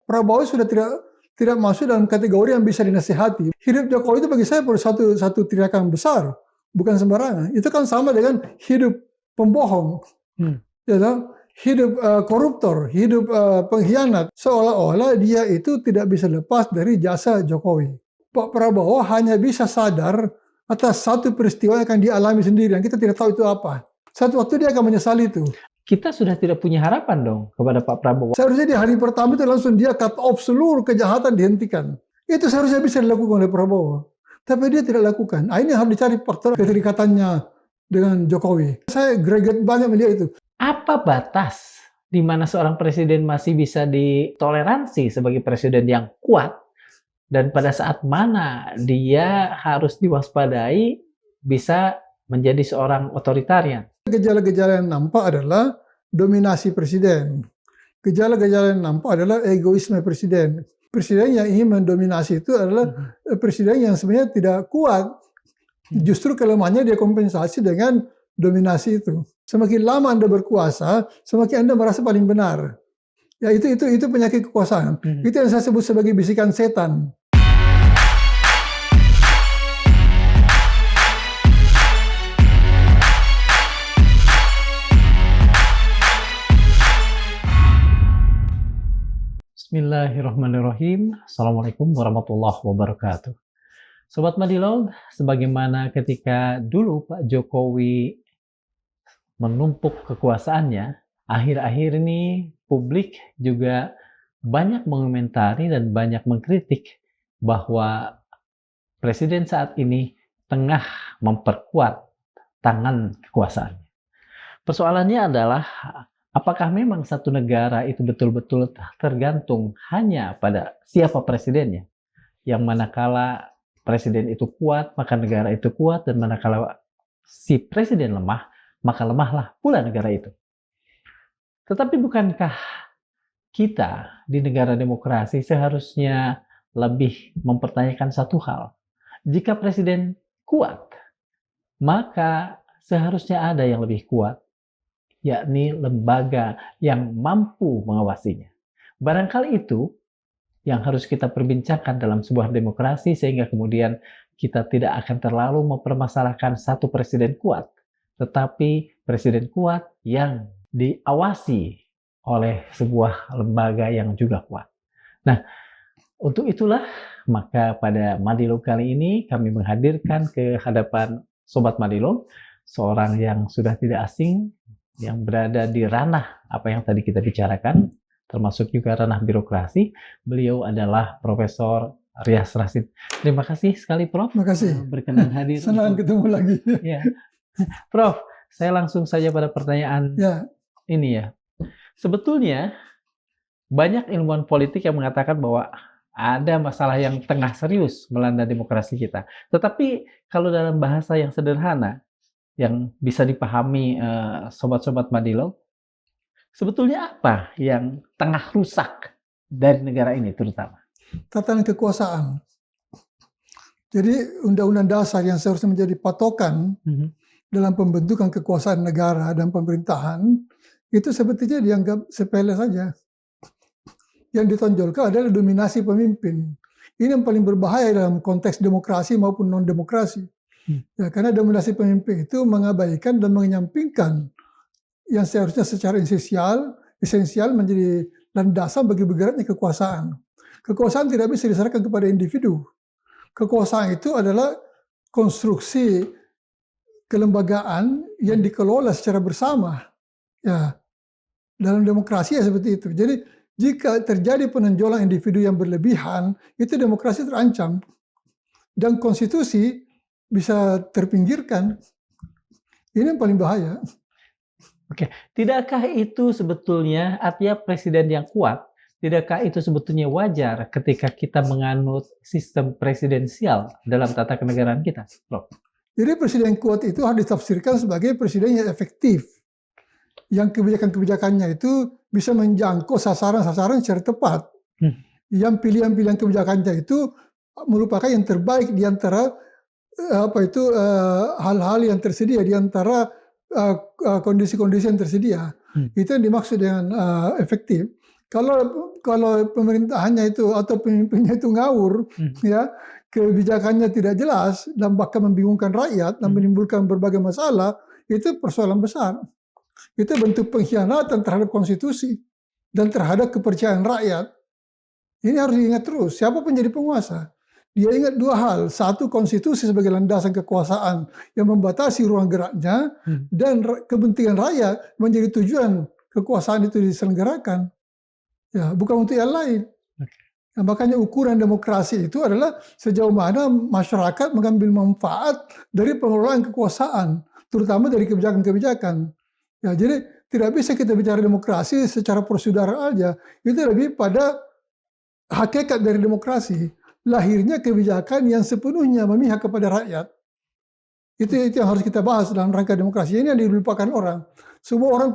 Prabowo sudah tidak masuk dalam kategori yang bisa dinasihati. Hidup Jokowi itu bagi saya perlu satu teriakan besar, bukan sembarangan. Itu kan sama dengan hidup pembohong, ya toh? Hidup koruptor, hidup pengkhianat. Seolah-olah dia itu tidak bisa lepas dari jasa Jokowi. Pak Prabowo hanya bisa sadar atas satu peristiwa yang akan dialami sendiri, yang kita tidak tahu itu apa. Satu waktu dia akan menyesali itu. Kita sudah tidak punya harapan dong kepada Pak Prabowo. Seharusnya di hari pertama itu langsung dia cut off seluruh kejahatan, dihentikan. Itu seharusnya bisa dilakukan oleh Prabowo. Tapi dia tidak lakukan. Nah, ini harus dicari faktor keterikatannya dengan Jokowi. Saya greget banyak melihat itu. Apa batas di mana seorang presiden masih bisa ditoleransi sebagai presiden yang kuat, dan pada saat mana dia harus diwaspadai bisa menjadi seorang otoritarian? Gejala-gejala yang nampak adalah dominasi presiden. Gejala-gejala yang nampak adalah egoisme presiden. Presiden yang ingin mendominasi itu adalah presiden yang sebenarnya tidak kuat. Justru kelemahannya dia kompensasi dengan dominasi itu. Semakin lama Anda berkuasa, semakin Anda merasa paling benar. Ya itu penyakit kekuasaan. Itu yang saya sebut sebagai bisikan setan. Bismillahirrahmanirrahim. Assalamualaikum warahmatullahi wabarakatuh. Sobat Madilog, sebagaimana ketika dulu Pak Jokowi menumpuk kekuasaannya, akhir-akhir ini publik juga banyak mengomentari dan banyak mengkritik bahwa presiden saat ini tengah memperkuat tangan kekuasaannya. Persoalannya adalah, apakah memang satu negara itu betul-betul tergantung hanya pada siapa presidennya? Yang manakala presiden itu kuat, maka negara itu kuat, dan manakala si presiden lemah, maka lemahlah pula negara itu. Tetapi bukankah kita di negara demokrasi seharusnya lebih mempertanyakan satu hal? Jika presiden kuat, maka seharusnya ada yang lebih kuat, yakni lembaga yang mampu mengawasinya. Barangkali itu yang harus kita perbincangkan dalam sebuah demokrasi, sehingga kemudian kita tidak akan terlalu mempermasalahkan satu presiden kuat, tetapi presiden kuat yang diawasi oleh sebuah lembaga yang juga kuat. Nah, untuk itulah maka pada Madilog kali ini kami menghadirkan ke hadapan Sobat Madilog seorang yang sudah tidak asing, yang berada di ranah apa yang tadi kita bicarakan, termasuk juga ranah birokrasi. Beliau adalah Profesor Rias Rasyid. Terima kasih sekali, Prof. Terima kasih. Berkenan hadir. Senang ketemu lagi. Ya. Prof, saya langsung saja pada pertanyaan ini ya. Sebetulnya banyak ilmuwan politik yang mengatakan bahwa ada masalah yang tengah serius melanda demokrasi kita. Tetapi kalau dalam bahasa yang sederhana, yang bisa dipahami sobat-sobat Madilog, sebetulnya apa yang tengah rusak dari negara ini terutama? Tatanan kekuasaan. Jadi undang-undang dasar yang seharusnya menjadi patokan dalam pembentukan kekuasaan negara dan pemerintahan, itu sebetulnya dianggap sepele saja. Yang ditonjolkan adalah dominasi pemimpin. Ini yang paling berbahaya dalam konteks demokrasi maupun non-demokrasi. Ya, karena dominasi pemimpin itu mengabaikan dan menyampingkan yang seharusnya secara esensial menjadi landasan bagi bergeraknya kekuasaan. Kekuasaan tidak bisa diserahkan kepada individu. Kekuasaan itu adalah konstruksi kelembagaan yang dikelola secara bersama. Ya, dalam demokrasi ya seperti itu. Jadi jika terjadi penonjolan individu yang berlebihan, itu demokrasi terancam dan konstitusi bisa terpinggirkan. Ini yang paling bahaya. Oke, tidakkah itu sebetulnya artinya presiden yang kuat? Tidakkah itu sebetulnya wajar ketika kita menganut sistem presidensial dalam tata kenegaraan kita, Prof? Jadi presiden kuat itu harus ditafsirkan sebagai presiden yang efektif, yang kebijakan-kebijakannya itu bisa menjangkau sasaran-sasaran secara tepat. Yang pilihan-pilihan kebijakannya itu merupakan yang terbaik di antara hal-hal yang tersedia, di antara kondisi-kondisi yang tersedia. Itu yang dimaksud dengan efektif. Kalau kalau pemerintahannya itu atau pemimpinnya itu ngawur, ya, kebijakannya tidak jelas dan bahkan membingungkan rakyat dan menimbulkan berbagai masalah, itu persoalan besar. Itu bentuk pengkhianatan terhadap konstitusi dan terhadap kepercayaan rakyat. Ini harus diingat terus, siapa pun jadi penguasa. Dia ingat dua hal, satu konstitusi sebagai landasan kekuasaan yang membatasi ruang geraknya, dan kepentingan rakyat menjadi tujuan kekuasaan itu diselenggarakan. Ya, bukan untuk yang lain. Nah, makanya ukuran demokrasi itu adalah sejauh mana masyarakat mengambil manfaat dari pengelolaan kekuasaan, terutama dari kebijakan-kebijakan. Ya, jadi tidak bisa kita bicara demokrasi secara prosedural aja. Itu lebih pada hakikat dari demokrasi, lahirnya kebijakan yang sepenuhnya memihak kepada rakyat. Itu yang harus kita bahas dalam rangka demokrasi. Ini yang dilupakan orang. Semua orang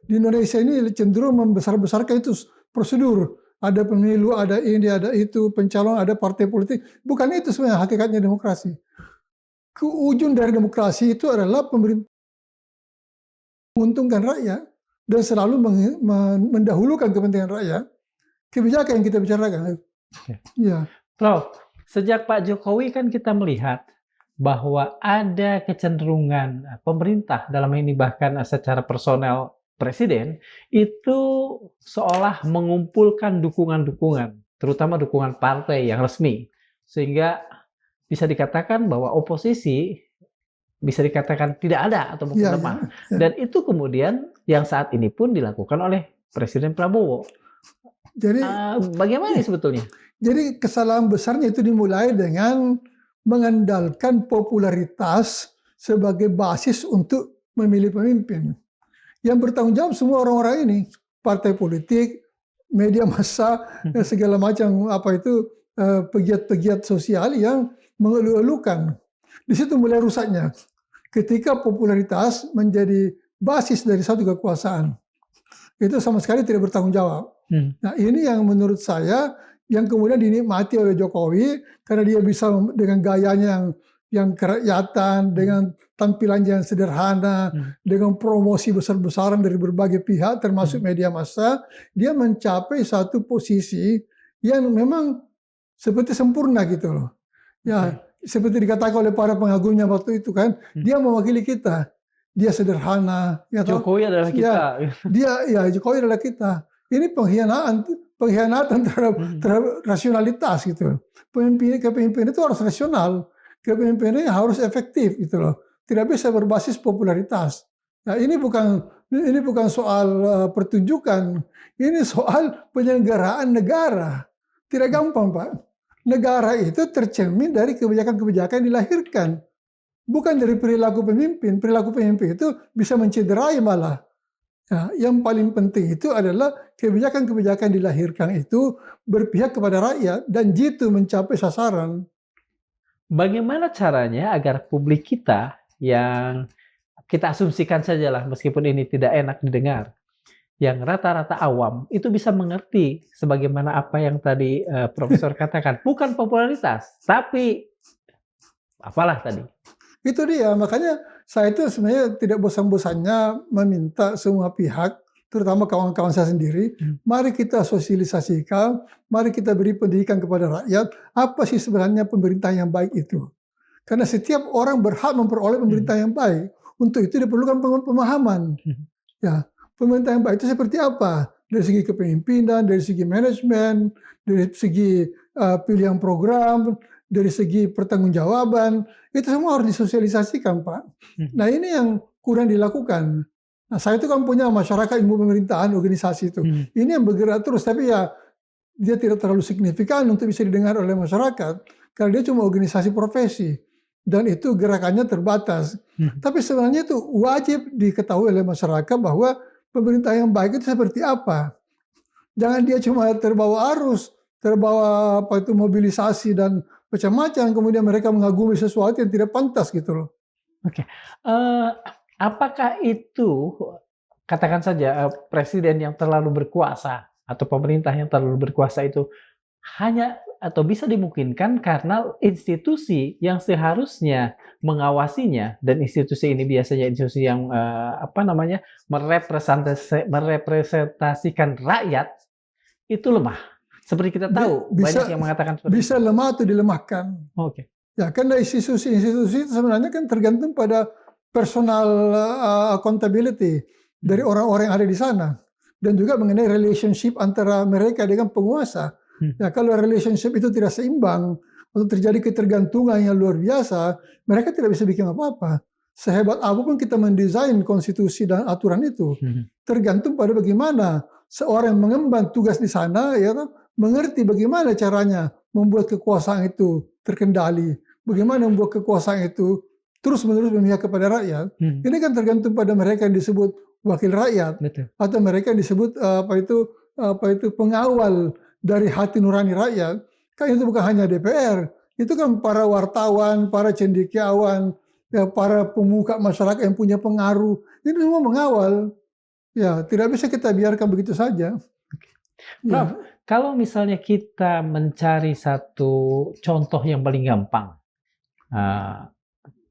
di Indonesia ini cenderung membesar-besarkan itu prosedur. Ada pemilu, ada ini, ada itu, pencalon, ada partai politik. Bukan itu sebenarnya hakikatnya demokrasi. Ujung dari demokrasi itu adalah pemerintah menguntungkan rakyat dan selalu mendahulukan kepentingan rakyat. Kebijakan yang kita bicarakan. Ya. Prof, sejak Pak Jokowi kan kita melihat bahwa ada kecenderungan pemerintah, dalam ini bahkan secara personel presiden, itu seolah mengumpulkan dukungan-dukungan, terutama dukungan partai yang resmi. Sehingga bisa dikatakan bahwa oposisi bisa dikatakan tidak ada atau mungkin lemah. Dan itu kemudian yang saat ini pun dilakukan oleh Presiden Prabowo. Jadi bagaimana sebetulnya? Jadi kesalahan besarnya itu dimulai dengan mengandalkan popularitas sebagai basis untuk memilih pemimpin. Yang bertanggung jawab semua orang-orang ini, partai politik, media massa, segala macam pegiat-pegiat sosial yang mengeluh-elukan. Di situ mulai rusaknya. Ketika popularitas menjadi basis dari satu kekuasaan, itu sama sekali tidak bertanggung jawab. Nah, ini yang menurut saya yang kemudian dinikmati oleh Jokowi karena dia bisa dengan gayanya yang kerakyatan, dengan tampilan yang sederhana, dengan promosi besar-besaran dari berbagai pihak termasuk media massa, dia mencapai satu posisi yang memang seperti sempurna gitu loh. Ya, seperti dikatakan oleh para pengagumnya waktu itu kan, dia mewakili kita. Dia sederhana, ya Jokowi adalah kita. Jokowi adalah kita. Ini pengkhianatan terhadap rasionalitas gitu. Kepemimpinan itu harus rasional, kepemimpinan harus efektif gitu loh. Tidak bisa berbasis popularitas. Nah, ini bukan soal pertunjukan, ini soal penyelenggaraan negara. Tidak gampang, Pak. Negara itu tercermin dari kebijakan-kebijakan yang dilahirkan, bukan dari perilaku pemimpin. Perilaku pemimpin itu bisa mencederai malah. Nah, yang paling penting itu adalah kebijakan-kebijakan dilahirkan itu berpihak kepada rakyat dan jitu mencapai sasaran. Bagaimana caranya agar publik kita yang kita asumsikan sajalah meskipun ini tidak enak didengar, yang rata-rata awam itu bisa mengerti sebagaimana apa yang tadi Profesor katakan, bukan popularitas, tapi apalah tadi. Itu dia, makanya saya itu sebenarnya tidak bosan-bosannya meminta semua pihak, terutama kawan-kawan saya sendiri, mari kita sosialisasikan, mari kita beri pendidikan kepada rakyat, apa sih sebenarnya pemerintah yang baik itu. Karena setiap orang berhak memperoleh pemerintah yang baik. Untuk itu diperlukan pemahaman. Ya, pemerintah yang baik itu seperti apa? Dari segi kepemimpinan, dari segi manajemen, dari segi pilihan program, dari segi pertanggungjawaban, itu semua harus disosialisasikan, Pak. Nah, ini yang kurang dilakukan. Nah, saya itu kan punya masyarakat ilmu pemerintahan, organisasi itu. Ini yang bergerak terus, tapi ya dia tidak terlalu signifikan untuk bisa didengar oleh masyarakat, karena dia cuma organisasi profesi, dan itu gerakannya terbatas. Tapi sebenarnya itu wajib diketahui oleh masyarakat bahwa pemerintah yang baik itu seperti apa. Jangan dia cuma terbawa arus, terbawa mobilisasi dan macam-macam, kemudian mereka mengagumi sesuatu yang tidak pantas gitu loh. Oke. Apakah itu, katakan saja presiden yang terlalu berkuasa atau pemerintah yang terlalu berkuasa itu hanya atau bisa dimungkinkan karena institusi yang seharusnya mengawasinya, dan institusi ini biasanya institusi yang merepresentasikan rakyat, itu lemah. Seperti kita tahu, banyak yang mengatakan seperti bisa itu. lemah atau dilemahkan. Oke. Ya, karena institusi-institusi itu sebenarnya kan tergantung pada personal accountability dari orang-orang yang ada di sana. Dan juga mengenai relationship antara mereka dengan penguasa. Ya, kalau relationship itu tidak seimbang, atau terjadi ketergantungan yang luar biasa, mereka tidak bisa bikin apa-apa. Sehebat apapun kita mendesain konstitusi dan aturan itu, tergantung pada bagaimana seorang yang mengemban tugas di sana, ya, mengerti bagaimana caranya membuat kekuasaan itu terkendali, bagaimana membuat kekuasaan itu terus-menerus memihak kepada rakyat. Ini kan tergantung pada mereka yang disebut wakil rakyat. Betul. Atau mereka yang disebut pengawal dari hati nurani rakyat. Kan itu bukan hanya DPR, itu kan para wartawan, para cendekiawan, ya, para pemuka masyarakat yang punya pengaruh, ini semua mengawal. Ya, tidak bisa kita biarkan begitu saja. Prof, kalau misalnya kita mencari satu contoh yang paling gampang,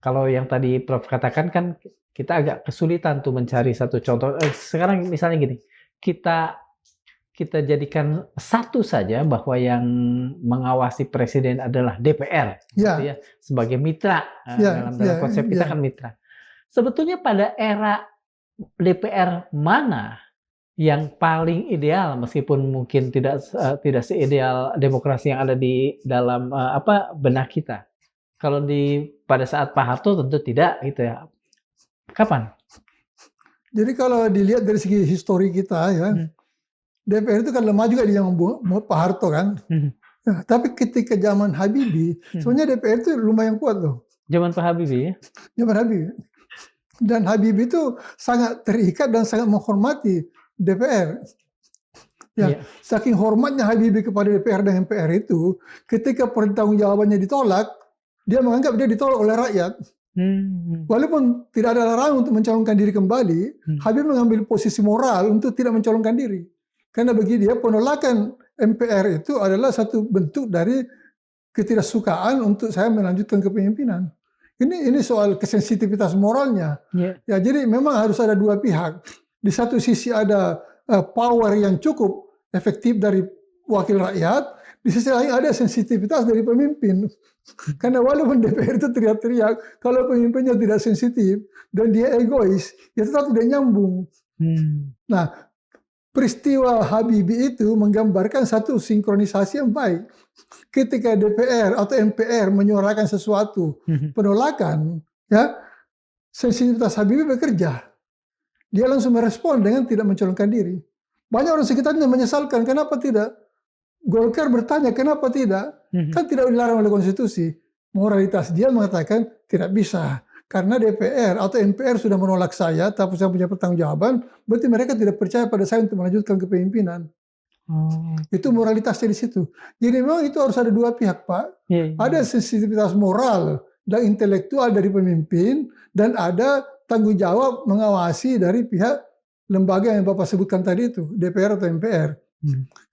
kalau yang tadi Prof katakan kan kita agak kesulitan tuh mencari satu contoh. Sekarang misalnya gini, kita jadikan satu saja bahwa yang mengawasi presiden adalah DPR, gitu ya, sebagai mitra dalam konsep kita kan mitra. Sebetulnya pada era DPR mana yang paling ideal, meskipun mungkin tidak seideal demokrasi yang ada di dalam benak kita. Kalau pada saat Pak Harto tentu tidak, gitu ya. Kapan? Jadi kalau dilihat dari segi histori kita, ya, DPR itu kan lemah juga di zaman Pak Harto kan. Nah, tapi ketika zaman Habibie, sebenarnya DPR itu lumayan kuat loh. Zaman Pak Habibie ya? Zaman Habibie. Dan Habibie itu sangat terikat dan sangat menghormati DPR. Ya, saking hormatnya Habibie kepada DPR dan MPR itu, ketika pertanggungjawabannya ditolak, dia menganggap dia ditolak oleh rakyat. Walaupun tidak ada larangan untuk mencalonkan diri kembali, Habibie mengambil posisi moral untuk tidak mencalonkan diri. Karena bagi dia penolakan MPR itu adalah satu bentuk dari ketidaksukaan untuk saya melanjutkan kepemimpinan. Ini soal kesensitivitas moralnya. Ya, jadi memang harus ada dua pihak. Di satu sisi ada power yang cukup efektif dari wakil rakyat, di sisi lain ada sensitivitas dari pemimpin. Karena walaupun DPR itu teriak-teriak, kalau pemimpinnya tidak sensitif dan dia egois, ya tetap tidak nyambung. Nah, peristiwa Habibie itu menggambarkan satu sinkronisasi yang baik. Ketika DPR atau MPR menyuarakan sesuatu penolakan, ya, sensitivitas Habibie bekerja. Dia langsung merespon dengan tidak mencalonkan diri. Banyak orang sekitarnya menyesalkan, kenapa tidak? Golkar bertanya, kenapa tidak? Kan tidak dilarang oleh konstitusi. Moralitas dia mengatakan tidak bisa. Karena DPR atau MPR sudah menolak saya, tapi saya punya pertanggungjawaban, berarti mereka tidak percaya pada saya untuk melanjutkan kepemimpinan. Itu moralitasnya di situ. Jadi memang itu harus ada dua pihak, Pak. Ada sensitivitas moral dan intelektual dari pemimpin, dan ada tanggung jawab mengawasi dari pihak lembaga yang Bapak sebutkan tadi itu, DPR atau MPR.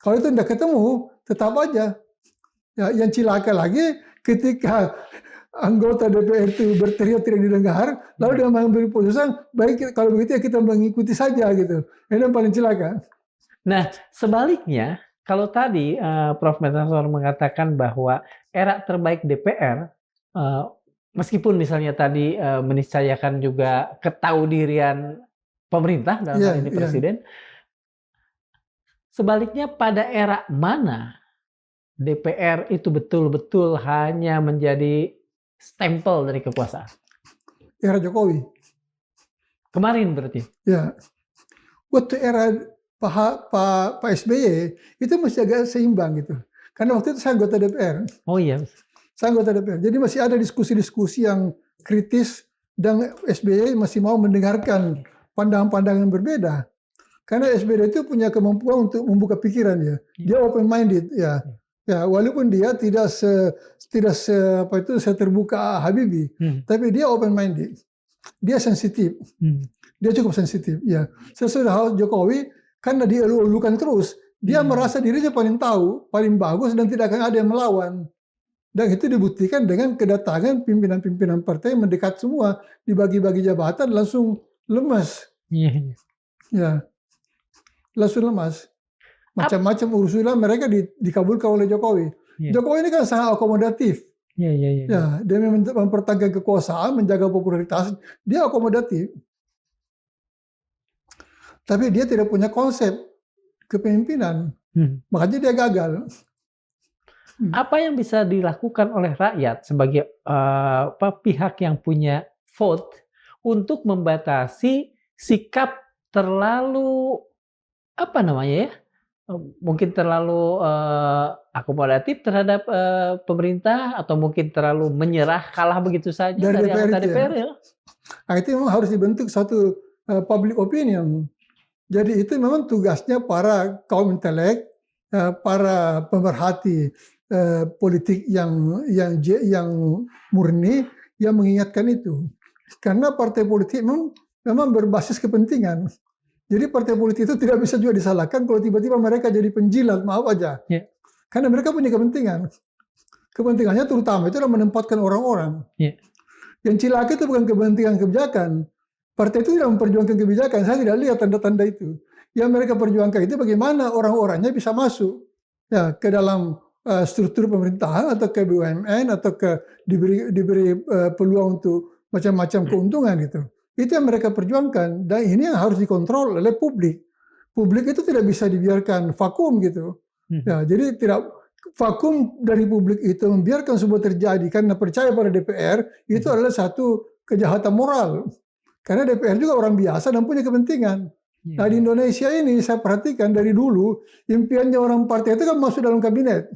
Kalau itu tidak ketemu, tetap aja. Ya, yang cilaka lagi ketika anggota DPR itu berteriak tidak didengar, lalu dia mengambil keputusan, baik kalau begitu ya kita mengikuti saja gitu. Ini yang paling cilaka. Nah, sebaliknya, kalau tadi Prof. Metasor mengatakan bahwa era terbaik DPR, meskipun misalnya tadi meniscayakan juga ketahuidirian pemerintah dalam hal ini presiden, sebaliknya pada era mana DPR itu betul-betul hanya menjadi stempel dari kekuasaan? Era Jokowi. Kemarin berarti? Ya. Waktu era Pak SBY itu masih agak seimbang gitu. Karena waktu itu saya anggota DPR. Oh iya. Saya anggota DPR. Jadi masih ada diskusi-diskusi yang kritis dan SBY masih mau mendengarkan pandangan-pandangan yang berbeda. Karena SBY itu punya kemampuan untuk membuka pikiran ya. Dia open minded ya. Ya, walaupun dia tidak terbuka Habibie, tapi dia open minded. Dia sensitif. Dia cukup sensitif ya. Sesudah Jokowi karena dia elu-elukan terus, dia merasa dirinya paling tahu, paling bagus dan tidak akan ada yang melawan. Dan itu dibuktikan dengan kedatangan pimpinan-pimpinan partai yang mendekat semua, dibagi-bagi jabatan langsung lemas. Ya. Langsung lemas. Macam-macam usulan mereka dikabulkan oleh Jokowi. Jokowi ini kan sangat akomodatif. Ya, dia mempertahankan kekuasaan, menjaga popularitas, dia akomodatif. Tapi dia tidak punya konsep kepemimpinan. Makanya dia gagal. Apa yang bisa dilakukan oleh rakyat sebagai pihak yang punya vote untuk membatasi sikap terlalu mungkin terlalu akomodatif terhadap pemerintah, atau mungkin terlalu menyerah kalah begitu saja dari anggota DPR ya? Nah, itu memang harus dibentuk satu public opinion. Jadi itu memang tugasnya para kaum intelek, para pemerhati politik yang murni, yang mengingatkan itu. Karena partai politik memang berbasis kepentingan. Jadi partai politik itu tidak bisa juga disalahkan kalau tiba-tiba mereka jadi penjilat, maaf aja. Karena mereka punya kepentingan. Kepentingannya terutama itu adalah menempatkan orang-orang. Yang cilaka itu bukan kepentingan kebijakan. Partai itu tidak memperjuangkan kebijakan. Saya tidak lihat tanda-tanda itu. Yang mereka perjuangkan itu bagaimana orang-orangnya bisa masuk ke dalam struktur pemerintahan atau ke BUMN atau diberi peluang untuk macam-macam keuntungan gitu. Itu yang mereka perjuangkan, dan ini yang harus dikontrol oleh publik. Publik itu tidak bisa dibiarkan vakum gitu. Jadi tidak vakum dari publik itu membiarkan semua terjadi karena percaya pada DPR itu adalah satu kejahatan moral. Karena DPR juga orang biasa dan punya kepentingan. Nah, di Indonesia ini saya perhatikan dari dulu impiannya orang partai itu kan masuk dalam kabinet.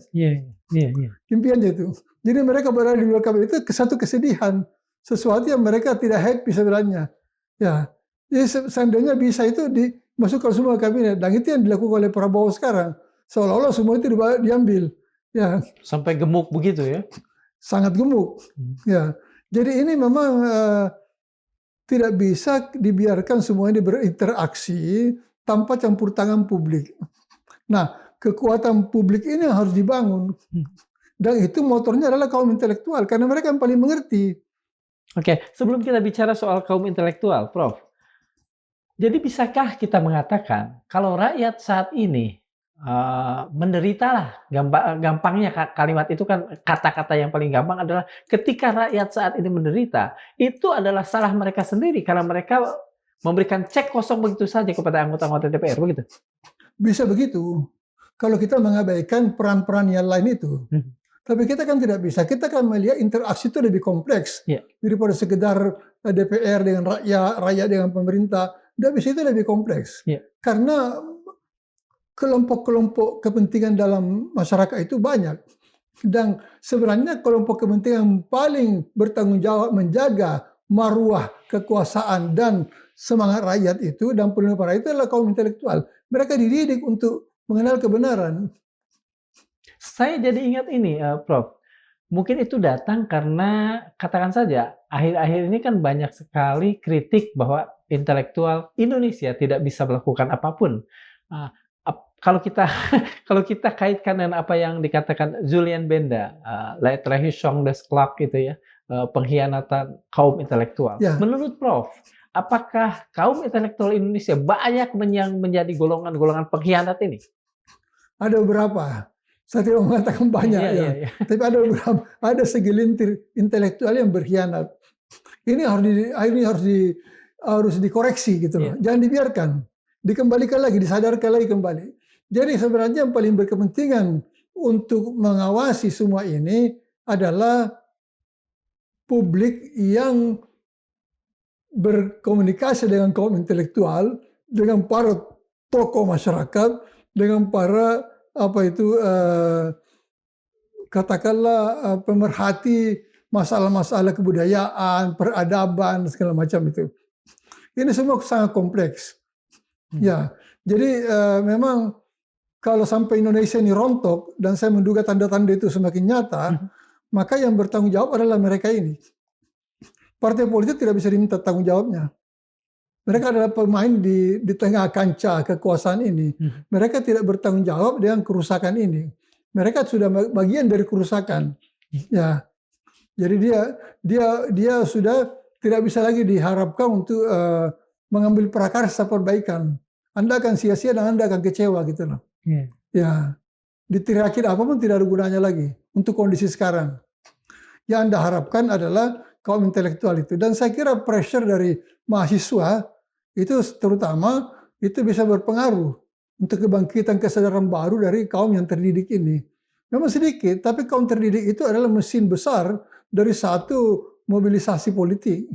Impiannya itu. Jadi mereka berada di luar kabinet itu satu kesedihan. Sesuatu yang mereka tidak happy sebenarnya. Ya, jadi seandainya bisa itu dimasukkan semua kabinet, dan itu yang dilakukan oleh Prabowo sekarang. Seolah-olah semua itu diambil. Ya. Sampai gemuk begitu ya? Sangat gemuk. Ya. Jadi ini memang tidak bisa dibiarkan semuanya berinteraksi tanpa campur tangan publik. Nah, kekuatan publik ini harus dibangun. Dan itu motornya adalah kaum intelektual, karena mereka yang paling mengerti. Oke, sebelum kita bicara soal kaum intelektual, Prof. Jadi bisakah kita mengatakan kalau rakyat saat ini menderita lah, gampangnya kalimat itu kan, kata-kata yang paling gampang adalah ketika rakyat saat ini menderita, itu adalah salah mereka sendiri karena mereka memberikan cek kosong begitu saja kepada anggota-anggota DPR, begitu? Bisa begitu. Kalau kita mengabaikan peran-peran yang lain itu. Tapi kita kan tidak bisa. Kita kan melihat interaksi itu lebih kompleks daripada sekedar DPR dengan rakyat dengan pemerintah. Tidak bisa, itu lebih kompleks. Karena kelompok-kelompok kepentingan dalam masyarakat itu banyak. Dan sebenarnya kelompok kepentingan yang paling bertanggung jawab menjaga maruah kekuasaan dan semangat rakyat itu dan pelindung rakyat itu adalah kaum intelektual. Mereka dididik untuk mengenal kebenaran. Saya jadi ingat ini, Prof. Mungkin itu datang karena, katakan saja, akhir-akhir ini kan banyak sekali kritik bahwa intelektual Indonesia tidak bisa melakukan apapun. Kalau kita kaitkan dengan apa yang dikatakan Julian Benda, Letrahishong des Clark gitu ya, pengkhianatan kaum intelektual. Menurut Prof, apakah kaum intelektual Indonesia banyak yang menjadi golongan-golongan pengkhianat ini? Ada beberapa. Saya tidak mengatakan banyak tapi ada beberapa, ada segelintir intelektual yang berkhianat. Ini harus dikoreksi gitu loh. Jangan dibiarkan, dikembalikan lagi, disadarkan lagi kembali. Jadi sebenarnya yang paling berkepentingan untuk mengawasi semua ini adalah publik yang berkomunikasi dengan kaum intelektual, dengan para tokoh masyarakat, dengan para katakanlah pemerhati masalah-masalah kebudayaan, peradaban, segala macam itu. Ini semua sangat kompleks. Jadi memang kalau sampai Indonesia ini rontok, dan saya menduga tanda-tanda itu semakin nyata, maka yang bertanggung jawab adalah mereka ini. Partai politik tidak bisa diminta tanggung jawabnya. Mereka adalah pemain di tengah kancah kekuasaan ini. Mereka tidak bertanggung jawab dengan kerusakan ini. Mereka sudah bagian dari kerusakan. Jadi dia sudah tidak bisa lagi diharapkan untuk mengambil prakarsa perbaikan. Anda akan sia-sia dan Anda akan kecewa gitu loh. Ya, diteriakin apapun tidak ada gunanya lagi untuk kondisi sekarang. Yang Anda harapkan adalah kaum intelektual itu. Dan saya kira pressure dari mahasiswa itu terutama itu bisa berpengaruh untuk kebangkitan kesadaran baru dari kaum yang terdidik ini. Memang sedikit, tapi kaum terdidik itu adalah mesin besar dari satu mobilisasi politik.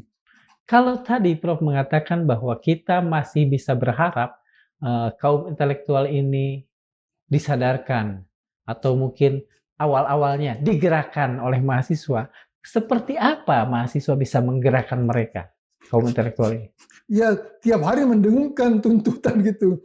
Kalau tadi Prof mengatakan bahwa kita masih bisa berharap kaum intelektual ini disadarkan atau mungkin awal-awalnya digerakkan oleh mahasiswa, seperti apa mahasiswa bisa menggerakkan mereka, kaum intelektual ini? Ya, tiap hari mendengungkan tuntutan gitu.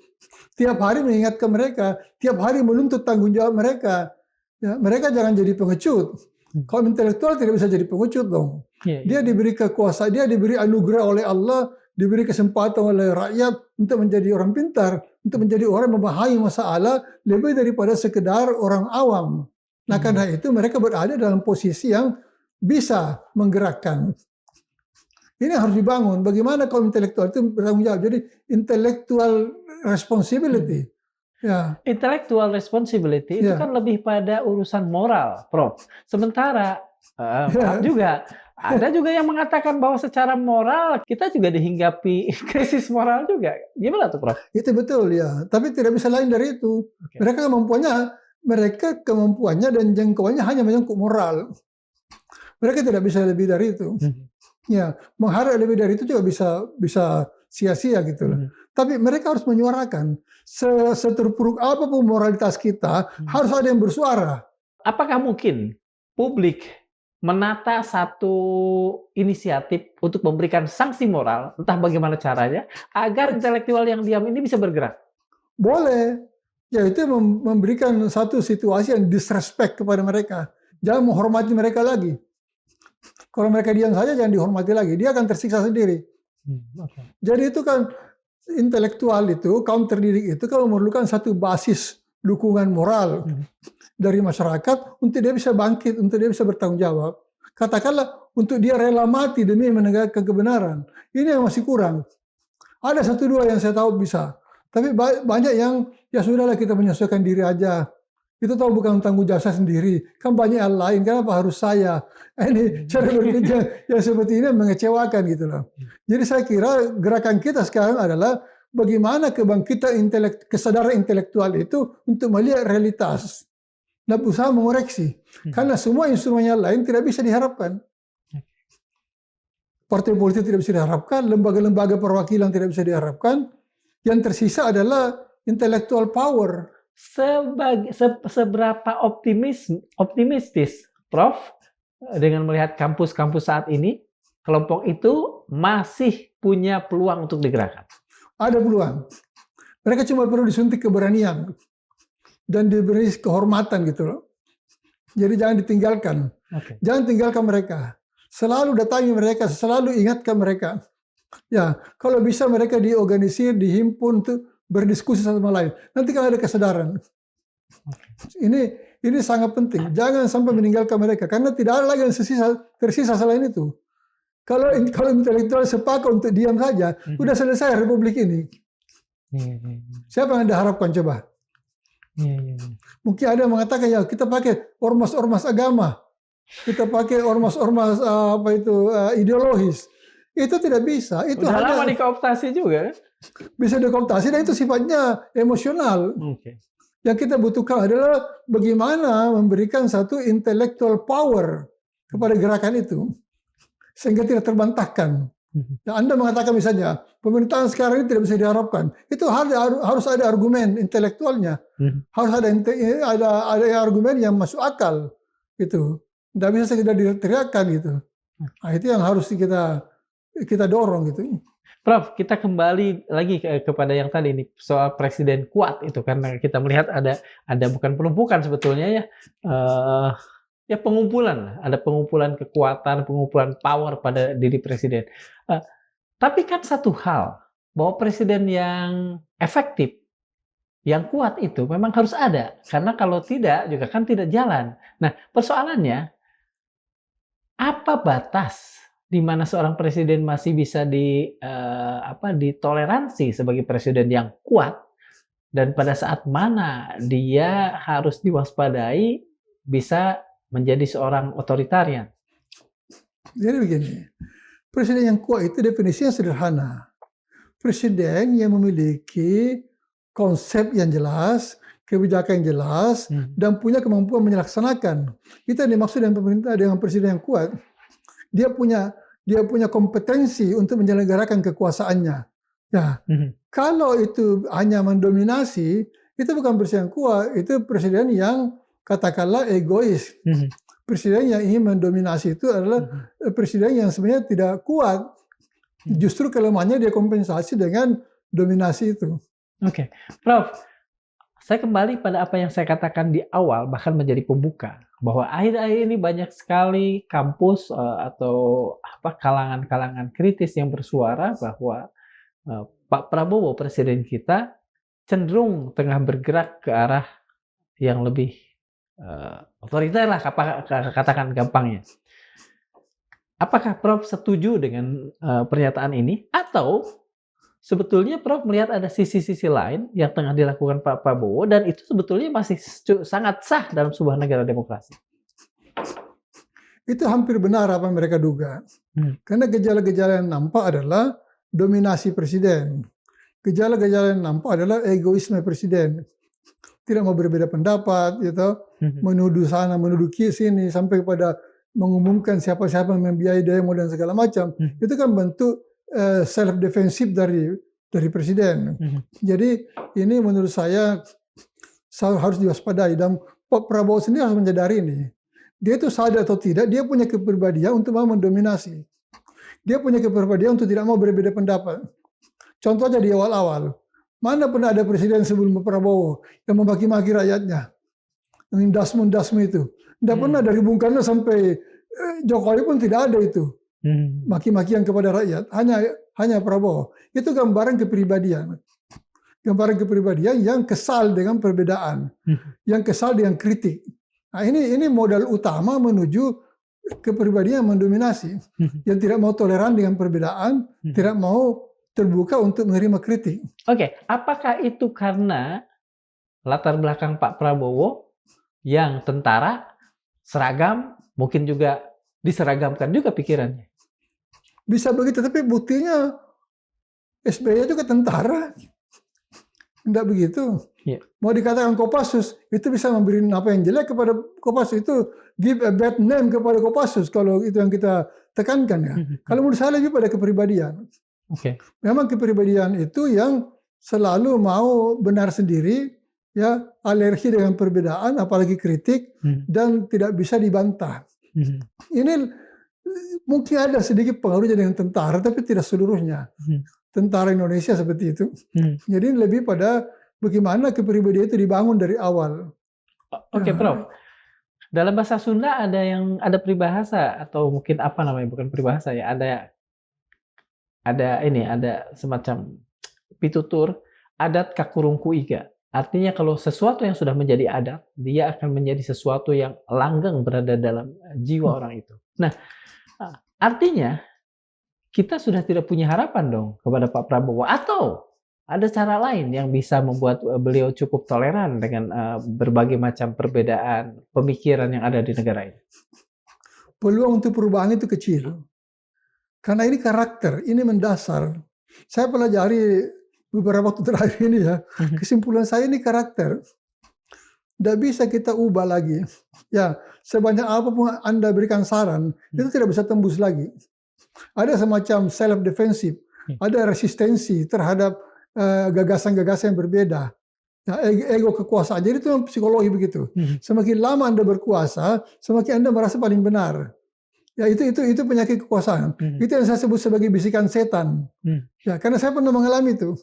Tiap hari mengingatkan mereka, tiap hari menuntut tanggung jawab mereka. Ya, mereka jangan jadi pengecut. Kaum intelektual tidak bisa jadi pengecut dong. Dia diberi kekuasaan, dia diberi anugerah oleh Allah, diberi kesempatan oleh rakyat untuk menjadi orang pintar, untuk menjadi orang yang memahami masalah lebih daripada sekedar orang awam. Nah, karena itu mereka berada dalam posisi yang bisa menggerakkan. Ini harus dibangun. Bagaimana kaum intelektual itu bertanggung jawab. Jadi intellectual responsibility. Ya. Intellectual responsibility itu kan lebih pada urusan moral, Prof. Sementara juga ada juga yang mengatakan bahwa secara moral kita juga dihinggapi krisis moral juga. Gimana tuh, Prof? Itu betul ya. Tapi tidak bisa lain dari itu. Okay. Mereka kemampuannya dan jangkauannya hanya menyangkut moral. Mereka tidak bisa lebih dari itu. Ya, mengharap lebih dari itu juga bisa sia-sia gitu loh. Tapi mereka harus menyuarakan. Seterpuruk apapun moralitas kita, harus ada yang bersuara. Apakah mungkin publik menata satu inisiatif untuk memberikan sanksi moral, entah bagaimana caranya, agar intelektual yang diam ini bisa bergerak? Boleh. Yaitu memberikan satu situasi yang disrespect kepada mereka. Jangan menghormati mereka lagi. Kalau mereka diam saja, jangan dihormati lagi. Dia akan tersiksa sendiri. Jadi itu kan intelektual itu, kaum terdidik itu kan memerlukan satu basis dukungan moral dari masyarakat untuk dia bisa bangkit, untuk dia bisa bertanggung jawab. Katakanlah untuk dia rela mati demi menegakkan kebenaran. Ini yang masih kurang. Ada satu dua yang saya tahu bisa. Tapi banyak yang ya sudahlah kita menyesuaikan diri aja. Itu tahu bukan tanggung jawab saya sendiri. Kan banyak yang lain, kenapa harus saya? Ini cara berpikir yang seperti ini mengecewakan gitu loh. Jadi saya kira gerakan kita sekarang adalah bagaimana kebangkitan kesadaran intelektual itu untuk melihat realitas dan berusaha mengoreksi. Karena semua instrumen yang lain tidak bisa diharapkan. Partai politik tidak bisa diharapkan, lembaga-lembaga perwakilan tidak bisa diharapkan. Yang tersisa adalah intellectual power. Seberapa optimistis, Prof, dengan melihat kampus-kampus saat ini, kelompok itu masih punya peluang untuk digerakkan? Ada peluang. Mereka cuma perlu disuntik keberanian dan diberi kehormatan gitu loh. Jadi jangan ditinggalkan. Jangan tinggalkan mereka. Selalu datangi mereka, selalu ingatkan mereka. Ya, kalau bisa mereka diorganisir, dihimpun untuk berdiskusi satu sama lain. Nanti kan ada kesadaran. Ini sangat penting. Jangan sampai meninggalkan mereka karena tidak ada lagi yang tersisa selain itu. Kalau intelektual sepakat untuk diam saja, sudah selesai republik ini. Siapa yang Anda harapkan coba? Mungkin ada yang mengatakan ya kita pakai ormas-ormas agama, kita pakai ormas-ormas ideologis. Itu tidak bisa. Itu udah lama dikooptasi juga. Bisa dikooptasi dan itu sifatnya emosional. Yang kita butuhkan adalah bagaimana memberikan satu intellectual power kepada gerakan itu sehingga tidak terbantahkan. Yang Anda mengatakan misalnya pemerintahan sekarang ini tidak bisa diharapkan, itu harus ada argumen intelektualnya, harus ada argumen yang masuk akal, itu tidak bisa sekedar diteriakkan gitu. Nah, itu yang harus kita dorong gitu. Prof, kita kembali lagi kepada yang tadi nih soal presiden kuat itu karena kita melihat ada bukan penumpukan sebetulnya ya. Ya ada pengumpulan kekuatan, pengumpulan power pada diri presiden. Tapi kan satu hal, bahwa presiden yang efektif, yang kuat itu memang harus ada. Karena kalau tidak, juga kan tidak jalan. Nah, persoalannya, apa batas di mana seorang presiden masih bisa ditoleransi sebagai presiden yang kuat, dan pada saat mana dia harus diwaspadai bisa menjadi seorang otoritarian? Jadi begini, presiden yang kuat itu definisinya sederhana. Presiden yang memiliki konsep yang jelas, kebijakan yang jelas, dan punya kemampuan melaksanakan. Itu yang dimaksud dengan pemerintah dengan presiden yang kuat. Dia punya kompetensi untuk menyelenggarakan kekuasaannya. Ya, kalau itu hanya mendominasi, itu bukan presiden yang kuat, itu presiden yang katakanlah egois. Presiden yang ingin mendominasi itu adalah presiden yang sebenarnya tidak kuat. Justru kelemahannya dia kompensasi dengan dominasi itu. Oke, Prof. Saya kembali pada apa yang saya katakan di awal, bahkan menjadi pembuka, bahwa akhir-akhir ini banyak sekali kampus atau kalangan-kalangan kritis yang bersuara bahwa Pak Prabowo, presiden kita, cenderung tengah bergerak ke arah yang lebih otoriter lah, katakan gampangnya. Apakah Prof setuju dengan pernyataan ini, atau sebetulnya Prof melihat ada sisi-sisi lain yang tengah dilakukan Pak Prabowo dan itu sebetulnya masih sangat sah dalam sebuah negara demokrasi? Itu hampir benar apa yang mereka duga. Karena gejala-gejala yang nampak adalah dominasi presiden. Gejala-gejala yang nampak adalah egoisme presiden. Tidak mau berbeda pendapat, gitu, menuduh sana, menuduh sini, sampai kepada mengumumkan siapa-siapa yang membiayai demo dan segala macam. Itu kan bentuk self defensif dari presiden. Jadi ini menurut saya harus diwaspadai, dan Pak Prabowo sendiri harus menyadari ini. Dia itu sadar atau tidak, dia punya kepribadian untuk mau mendominasi. Dia punya kepribadian untuk tidak mau berbeda pendapat. Contoh aja di awal-awal, mana pernah ada presiden sebelum Pak Prabowo yang memaki-maki rakyatnya, yang dasmu itu. Tidak pernah, dari Bung Karno sampai Jokowi pun tidak ada itu. Maki-makian kepada rakyat, hanya Prabowo. Itu gambaran kepribadian. Gambaran kepribadian yang kesal dengan perbedaan, yang kesal dengan kritik. Nah, ini modal utama menuju kepribadian yang mendominasi, yang tidak mau toleran dengan perbedaan, tidak mau terbuka untuk menerima kritik. Oke, apakah itu karena latar belakang Pak Prabowo yang tentara, seragam, mungkin juga diseragamkan juga pikirannya? Bisa begitu, tapi buktinya SBY juga tentara. Tidak begitu. Mau dikatakan Kopassus, itu bisa memberi apa yang jelek kepada Kopassus, itu give a bad name kepada Kopassus, kalau itu yang kita tekankan ya. Kalau menurut saya lebih pada kepribadian. Memang kepribadian itu yang selalu mau benar sendiri, ya, alergi dengan perbedaan, apalagi kritik, dan tidak bisa dibantah. Ini mungkin ada sedikit pengaruhnya dengan tentara, tapi tidak seluruhnya. Tentara Indonesia seperti itu. Jadi lebih pada bagaimana kepribadian itu dibangun dari awal. Oke, Prof. Dalam bahasa Sunda ada peribahasa, atau mungkin apa namanya, bukan peribahasa ya, ada semacam pitutur adat kakurungku iga. Artinya kalau sesuatu yang sudah menjadi adat, dia akan menjadi sesuatu yang langgeng berada dalam jiwa orang itu. Nah, artinya kita sudah tidak punya harapan dong kepada Pak Prabowo, atau ada cara lain yang bisa membuat beliau cukup toleran dengan berbagai macam perbedaan pemikiran yang ada di negara ini? Peluang untuk perubahan itu kecil. Karena ini karakter, ini mendasar. Saya pelajari beberapa waktu terakhir ini ya, kesimpulan saya ini karakter. Tidak bisa kita ubah lagi. Ya, sebanyak apapun Anda berikan saran, itu tidak bisa tembus lagi. Ada semacam self defensif, ada resistensi terhadap gagasan-gagasan yang berbeda. Ya, ego kekuasaan. Jadi itu psikologi begitu. Semakin lama Anda berkuasa, semakin Anda merasa paling benar. Ya, itu penyakit kekuasaan. Itu yang saya sebut sebagai bisikan setan. Ya, karena saya pernah mengalami itu.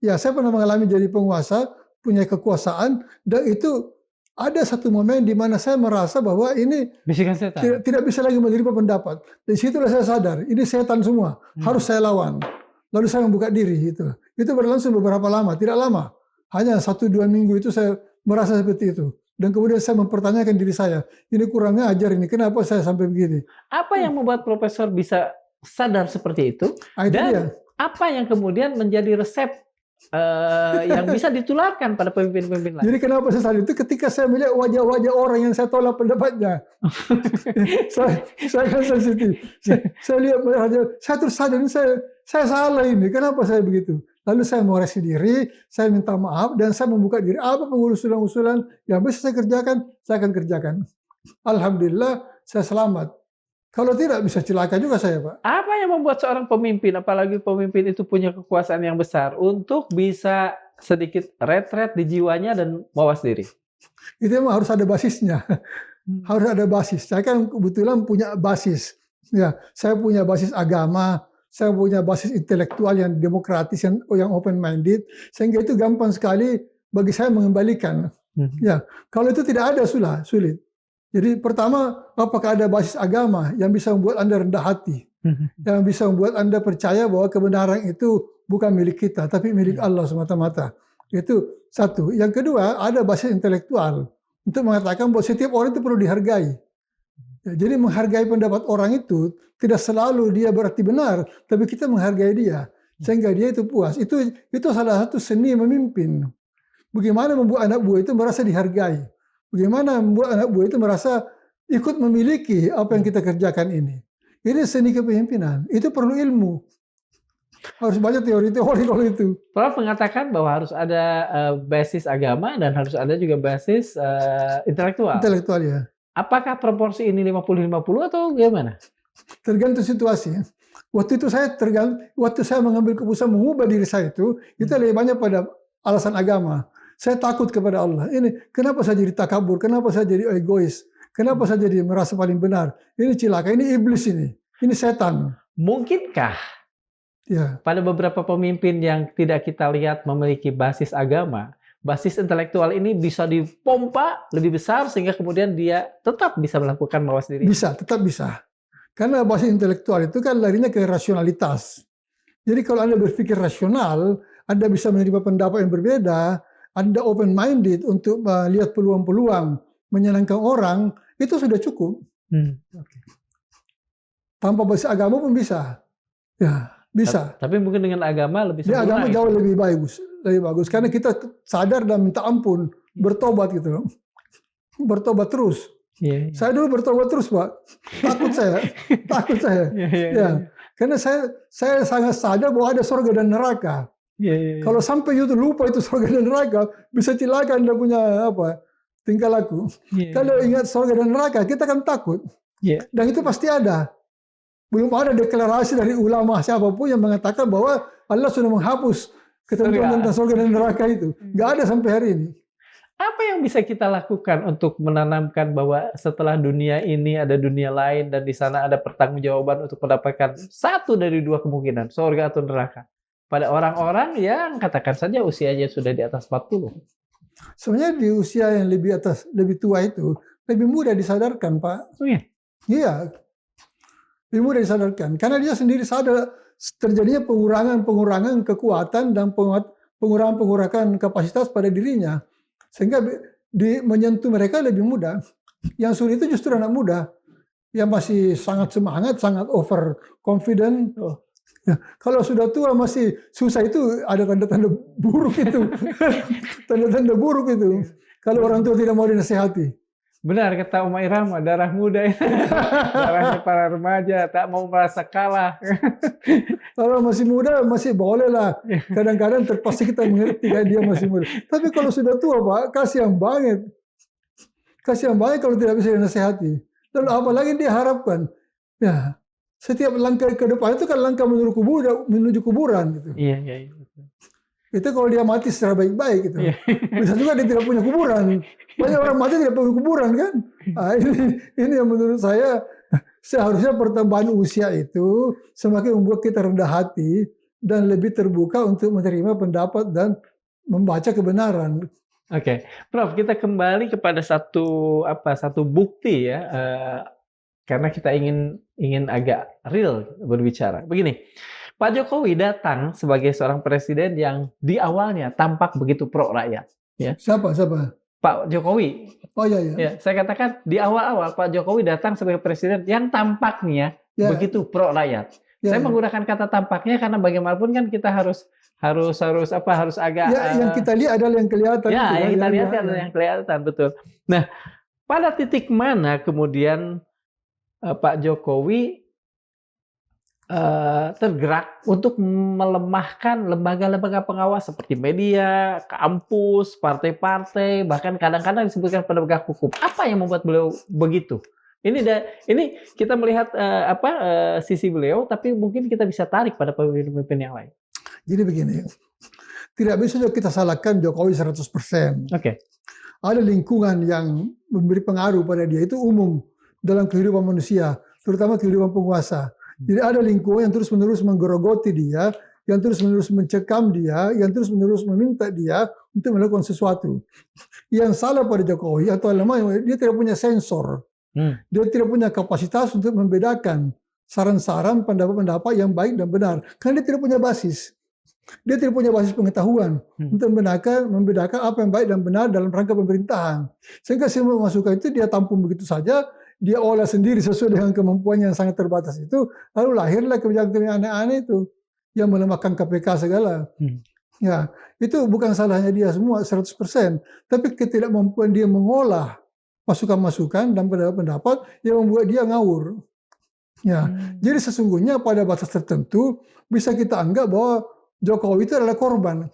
Ya, saya pernah mengalami jadi penguasa, punya kekuasaan, dan itu ada satu momen di mana saya merasa bahwa ini bisikan setan. Tidak bisa lagi menerima pendapat. Di situlah saya sadar, ini setan semua, harus saya lawan. Lalu saya membuka diri itu. Itu berlangsung beberapa lama, tidak lama. Hanya 1-2 minggu itu saya merasa seperti itu. Dan kemudian saya mempertanyakan diri saya, ini kurangnya ajar ini, kenapa saya sampai begini? Apa yang membuat Profesor bisa sadar seperti itu? Itu Dan dia. apa yang kemudian menjadi resep yang bisa ditularkan pada pemimpin-pemimpin lain. Jadi kenapa saya salah itu ketika saya melihat wajah-wajah orang yang saya tolak pendapatnya. saya kan sensitif. Saya lihat wajah, saya terus sadar ini saya salah ini. Kenapa saya begitu? Lalu saya mengoreksi diri, saya minta maaf dan saya membuka diri. Apa usulan-usulan yang bisa saya kerjakan, saya akan kerjakan. Alhamdulillah saya selamat. Kalau tidak bisa celaka juga saya, Pak. Apa yang membuat seorang pemimpin, apalagi pemimpin itu punya kekuasaan yang besar, untuk bisa sedikit retret di jiwanya dan mawas diri? Itu memang harus ada basisnya. Harus ada basis. Saya kan kebetulan punya basis. Ya, saya punya basis agama, saya punya basis intelektual yang demokratis, yang open minded, sehingga itu gampang sekali bagi saya mengembalikan. Ya, kalau itu tidak ada sulit. Jadi pertama, apakah ada basis agama yang bisa membuat Anda rendah hati, yang bisa membuat Anda percaya bahwa kebenaran itu bukan milik kita, tapi milik Allah semata-mata. Itu satu. Yang kedua, ada basis intelektual untuk mengatakan bahwa setiap orang itu perlu dihargai. Ya, jadi menghargai pendapat orang itu tidak selalu dia berarti benar, tapi kita menghargai dia sehingga dia itu puas. Itu salah satu seni memimpin. Bagaimana membuat anak buah itu merasa dihargai? Bagaimana membuat anak buah itu merasa ikut memiliki apa yang kita kerjakan ini? Ini seni kepemimpinan. Itu perlu ilmu. Harus banyak teori-teori kalau itu. Prof mengatakan bahwa harus ada basis agama dan harus ada juga basis intelektual. Intelektual ya. Apakah proporsi ini 50-50 atau gimana? Tergantung situasi. Waktu saya mengambil keputusan mengubah diri saya itu lebih banyak pada alasan agama. Saya takut kepada Allah. Ini kenapa saya jadi takabur? Kenapa saya jadi egois? Kenapa saya jadi merasa paling benar? Ini cilaka, ini iblis ini. Ini setan. Mungkinkah ya, pada beberapa pemimpin yang tidak kita lihat memiliki basis agama, basis intelektual ini bisa dipompa lebih besar sehingga kemudian dia tetap bisa melakukan mawas diri? Bisa, tetap bisa. Karena basis intelektual itu kan larinya ke rasionalitas. Jadi kalau Anda berpikir rasional, Anda bisa menerima pendapat yang berbeda, Anda open-minded untuk melihat peluang-peluang, menyenangkan orang, itu sudah cukup. Okay. Tanpa basis agama pun bisa. Ya, bisa. Tapi mungkin dengan agama lebih sempurna. Agama jauh lebih bagus. Karena kita sadar dan minta ampun, bertobat gitu loh. Bertobat terus. Yeah. Saya dulu bertobat terus, Pak. Takut saya. Ya. Karena saya sangat sadar bahwa ada surga dan neraka. Kalau sampai itu lupa itu surga dan neraka, bisa celaka Anda punya tingkah laku. Kalau ingat surga dan neraka, kita kan takut. Dan itu pasti ada. Belum ada deklarasi dari ulama siapapun yang mengatakan bahwa Allah sudah menghapus ketentuan tentang surga dan neraka itu. Nggak ada sampai hari ini. Apa yang bisa kita lakukan untuk menanamkan bahwa setelah dunia ini ada dunia lain dan di sana ada pertanggungjawaban untuk mendapatkan satu dari dua kemungkinan, surga atau neraka, pada orang-orang yang katakan saja usianya sudah di atas 40? Sebenarnya di usia yang lebih tua itu lebih mudah disadarkan, Pak. Oh iya? Iya, lebih mudah disadarkan karena dia sendiri sadar terjadinya pengurangan kekuatan dan pengurangan kapasitas pada dirinya. Sehingga menyentuh mereka lebih mudah. Yang sulit itu justru anak muda yang masih sangat semangat, sangat overconfident. Ya, kalau sudah tua masih susah, itu ada tanda-tanda buruk itu. Tanda-tanda buruk itu. Kalau orang tua tidak mau dinasihati. Benar kata Uma Irama, darah muda itu. Darahnya para remaja, tak mau merasa kalah. Kalau masih muda masih boleh lah. Kadang-kadang terpaksa kita mengerti kan dia masih muda. Tapi kalau sudah tua, Pak, kasihan banget. Kasihan banget kalau tidak bisa dinasihati. Lalu apalagi dia harapkan? Ya, setiap langkah ke depan itu kan langkah menuju kuburan gitu. Iya. Itu kalau dia mati secara baik-baik gitu. Bisa juga dia tidak punya kuburan. Banyak orang mati tidak punya kuburan kan. Nah, ini yang menurut saya seharusnya pertambahan usia itu semakin membuat kita rendah hati dan lebih terbuka untuk menerima pendapat dan membaca kebenaran. Oke, Prof, kita kembali kepada satu bukti ya, karena kita ingin agak real berbicara. Begini. Pak Jokowi datang sebagai seorang presiden yang di awalnya tampak begitu pro rakyat. Ya. Siapa? Pak Jokowi. Oh iya. Ya, saya katakan di awal-awal Pak Jokowi datang sebagai presiden yang tampaknya begitu pro rakyat. Saya menggunakan kata tampaknya karena bagaimanapun kan kita harus agak yang kita lihat adalah yang kelihatan. Yang kita lihat adalah yang kelihatan, betul. Nah, pada titik mana kemudian Pak Jokowi tergerak untuk melemahkan lembaga-lembaga pengawas seperti media, kampus, partai-partai, bahkan kadang-kadang disebutkan penegak hukum. Apa yang membuat beliau begitu? Ini kita melihat sisi beliau, tapi mungkin kita bisa tarik pada pemimpin-pemimpin yang lain. Jadi begini, tidak bisa kita salahkan Jokowi 100%. Oke. Ada lingkungan yang memberi pengaruh pada dia, itu umum dalam kehidupan manusia, terutama kehidupan penguasa. Jadi ada lingkungan yang terus-menerus menggerogoti dia, yang terus-menerus mencekam dia, yang terus-menerus meminta dia untuk melakukan sesuatu. Yang salah pada Jokowi atau lemah, dia tidak punya sensor. Dia tidak punya kapasitas untuk membedakan saran-saran, pendapat-pendapat yang baik dan benar. Karena dia tidak punya basis. Dia tidak punya basis pengetahuan untuk membedakan apa yang baik dan benar dalam rangka pemerintahan. Sehingga semua masukan itu dia tampung begitu saja, dia olah sendiri sesuai dengan kemampuannya yang sangat terbatas itu, lalu lahirlah kebijakan-kebijakan aneh-aneh itu yang melemahkan KPK segala. Ya, itu bukan salahnya dia semua 100%, tapi ketidakmampuan dia mengolah masukan-masukan dan pendapat-pendapat yang membuat dia ngawur. Ya, jadi sesungguhnya pada batas tertentu bisa kita anggap bahwa Jokowi itu adalah korban.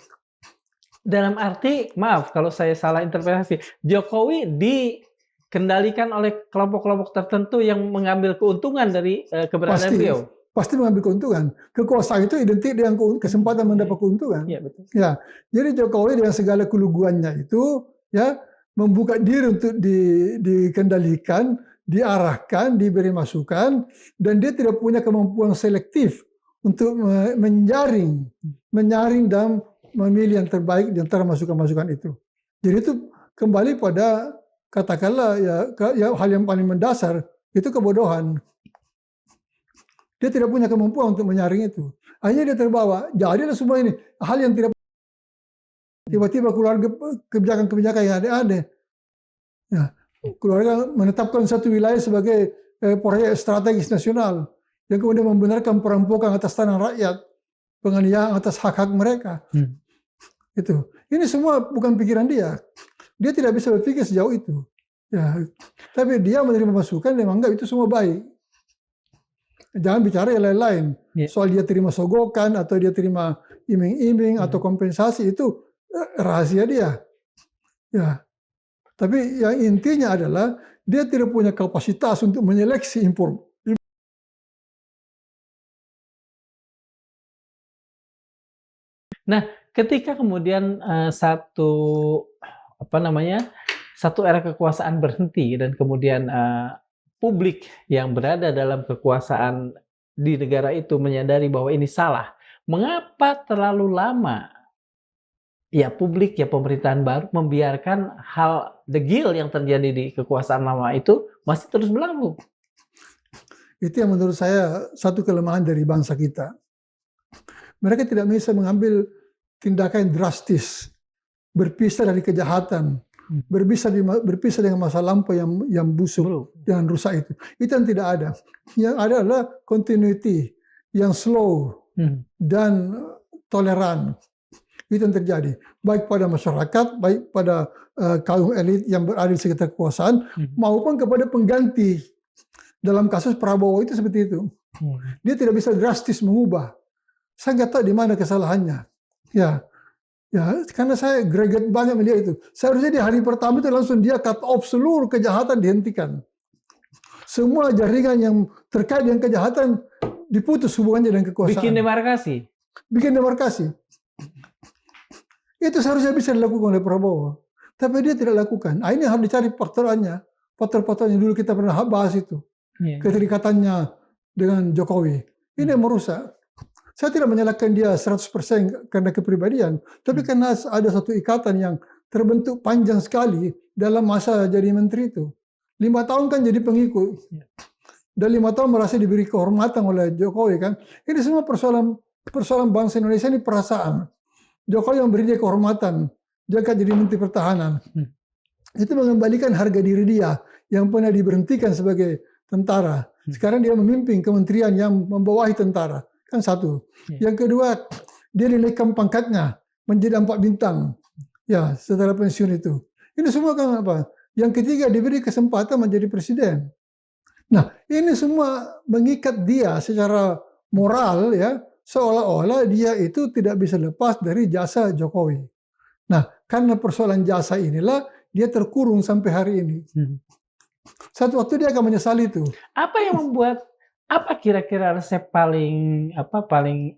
Dalam arti, maaf kalau saya salah interpretasi, Jokowi dikendalikan oleh kelompok-kelompok tertentu yang mengambil keuntungan dari keberadaan beliau. Pasti mengambil keuntungan. Kekuasaan itu identik dengan kesempatan mendapat keuntungan. Ya, betul. Ya, jadi Jokowi dengan segala keluguannya itu, ya, membuka diri untuk dikendalikan, diarahkan, diberi masukan, dan dia tidak punya kemampuan selektif untuk menyaring dan memilih yang terbaik di antara masukan-masukan itu. Jadi itu kembali pada katakanlah ya hal yang paling mendasar itu kebodohan. Dia tidak punya kemampuan untuk menyaring itu. Akhirnya dia terbawa. Jadilah semua ini hal yang tidak tiba-tiba keluarga kebijakan-kebijakan yang aneh-aneh. Ya, keluarga menetapkan satu wilayah sebagai proyek strategis nasional yang kemudian membenarkan perampokan atas tanah rakyat, penganiayaan atas hak-hak mereka. Itu. Ini semua bukan pikiran dia. Dia tidak bisa berpikir sejauh itu. Ya, tapi dia menerima masukan dan menganggap itu semua baik. Jangan bicara yang lain-lain. Soal dia terima sogokan atau dia terima iming-iming atau kompensasi itu rahasia dia. Ya. Tapi yang intinya adalah dia tidak punya kapasitas untuk menyeleksi informasi. Nah, ketika kemudian satu era kekuasaan berhenti dan kemudian publik yang berada dalam kekuasaan di negara itu menyadari bahwa ini salah, mengapa terlalu lama ya publik ya pemerintahan baru membiarkan hal degil yang terjadi di kekuasaan lama itu masih terus berlangsung? Itu yang menurut saya satu kelemahan dari bangsa kita. Mereka tidak bisa mengambil tindakan yang drastis, berpisah dari kejahatan, berpisah dengan masa lampau yang busuk, yang rusak itu. Itu yang tidak ada. Yang ada adalah continuity, yang slow dan toleran. Itu yang terjadi. Baik pada masyarakat, baik pada kaum elit yang berada di sekitar kekuasaan, maupun kepada pengganti. Dalam kasus Prabowo itu seperti itu. Dia tidak bisa drastis mengubah. Saya nggak tahu di mana kesalahannya. Ya, karena saya greget banget melihat itu. Seharusnya di hari pertama itu langsung dia cut off seluruh kejahatan dihentikan. Semua jaringan yang terkait dengan kejahatan diputus hubungannya dengan kekuasaan. Bikin demarkasi. Itu seharusnya bisa dilakukan oleh Prabowo. Tapi dia tidak lakukan. Ini harus dicari faktornya. Faktor-faktornya dulu kita pernah bahas itu. Keterikatannya dengan Jokowi. Ini yang merusak. Saya tidak menyalahkan dia 100% karena kepribadian, tapi karena ada satu ikatan yang terbentuk panjang sekali dalam masa jadi menteri itu. 5 tahun kan jadi pengikut. Dan 5 tahun merasa diberi kehormatan oleh Jokowi kan. Ini semua persoalan bangsa Indonesia ini perasaan. Jokowi yang beri dia kehormatan, dia kan jadi menteri pertahanan. Itu mengembalikan harga diri dia yang pernah diberhentikan sebagai tentara. Sekarang dia memimpin kementerian yang membawahi tentara. Kan satu. Yang kedua, dia dinaikkan pangkatnya menjadi 4 bintang. Ya, setelah pensiun itu. Ini semua kan apa? Yang ketiga, diberi kesempatan menjadi presiden. Nah, ini semua mengikat dia secara moral, ya, seolah-olah dia itu tidak bisa lepas dari jasa Jokowi. Nah, karena persoalan jasa inilah dia terkurung sampai hari ini. Satu waktu dia akan menyesali itu. Apa yang membuat, apa kira-kira resep paling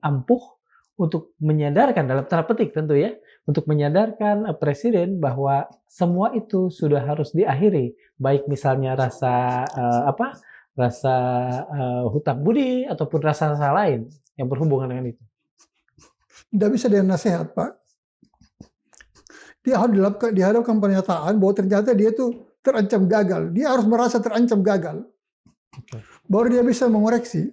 ampuh untuk menyadarkan, dalam tanda petik tentu ya, untuk menyadarkan presiden bahwa semua itu sudah harus diakhiri, baik misalnya rasa hutang budi ataupun rasa-rasa lain yang berhubungan dengan itu. Tidak bisa dengan nasihat, Pak. Dia harus dihadapkan pernyataan bahwa ternyata dia itu terancam gagal. Dia harus merasa terancam gagal. Baru dia bisa mengoreksi.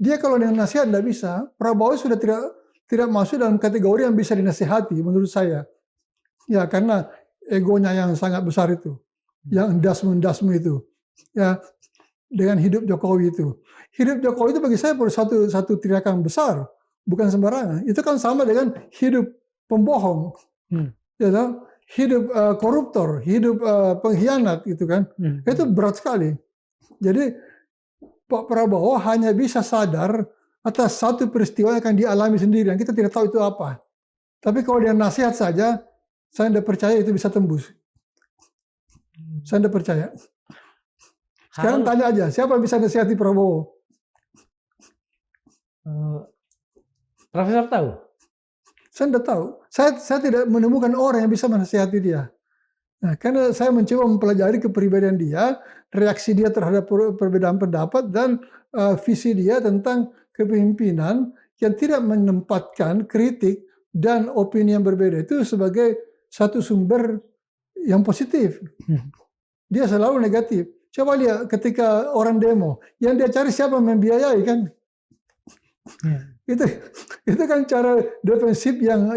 Dia kalau dengan nasihat tidak bisa. Prabowo sudah tidak masuk dalam kategori yang bisa dinasihati menurut saya. Ya, karena egonya yang sangat besar itu. Yang endasmu itu. Ya, dengan hidup Jokowi itu. Hidup Jokowi itu bagi saya satu teriakan besar. Bukan sembarangan. Itu kan sama dengan hidup pembohong. Ya, hidup koruptor, hidup pengkhianat gitu kan. Itu berat sekali. Jadi Pak Prabowo hanya bisa sadar atas satu peristiwa yang akan dialami sendiri yang kita tidak tahu itu apa. Tapi kalau dia nasihat saja, saya tidak percaya itu bisa tembus. Saya tidak percaya. Sekarang tanya aja, siapa yang bisa nasihati Prabowo? Profesor tahu? Saya tidak tahu. Saya tidak menemukan orang yang bisa menasihati dia. Nah, karena saya mencoba mempelajari kepribadian dia, reaksi dia terhadap perbedaan pendapat, dan visi dia tentang kepemimpinan yang tidak menempatkan kritik dan opini yang berbeda itu sebagai satu sumber yang positif. Dia selalu negatif. Coba lihat ketika orang demo, yang dia cari siapa yang membiayai kan? Itu kan cara defensif yang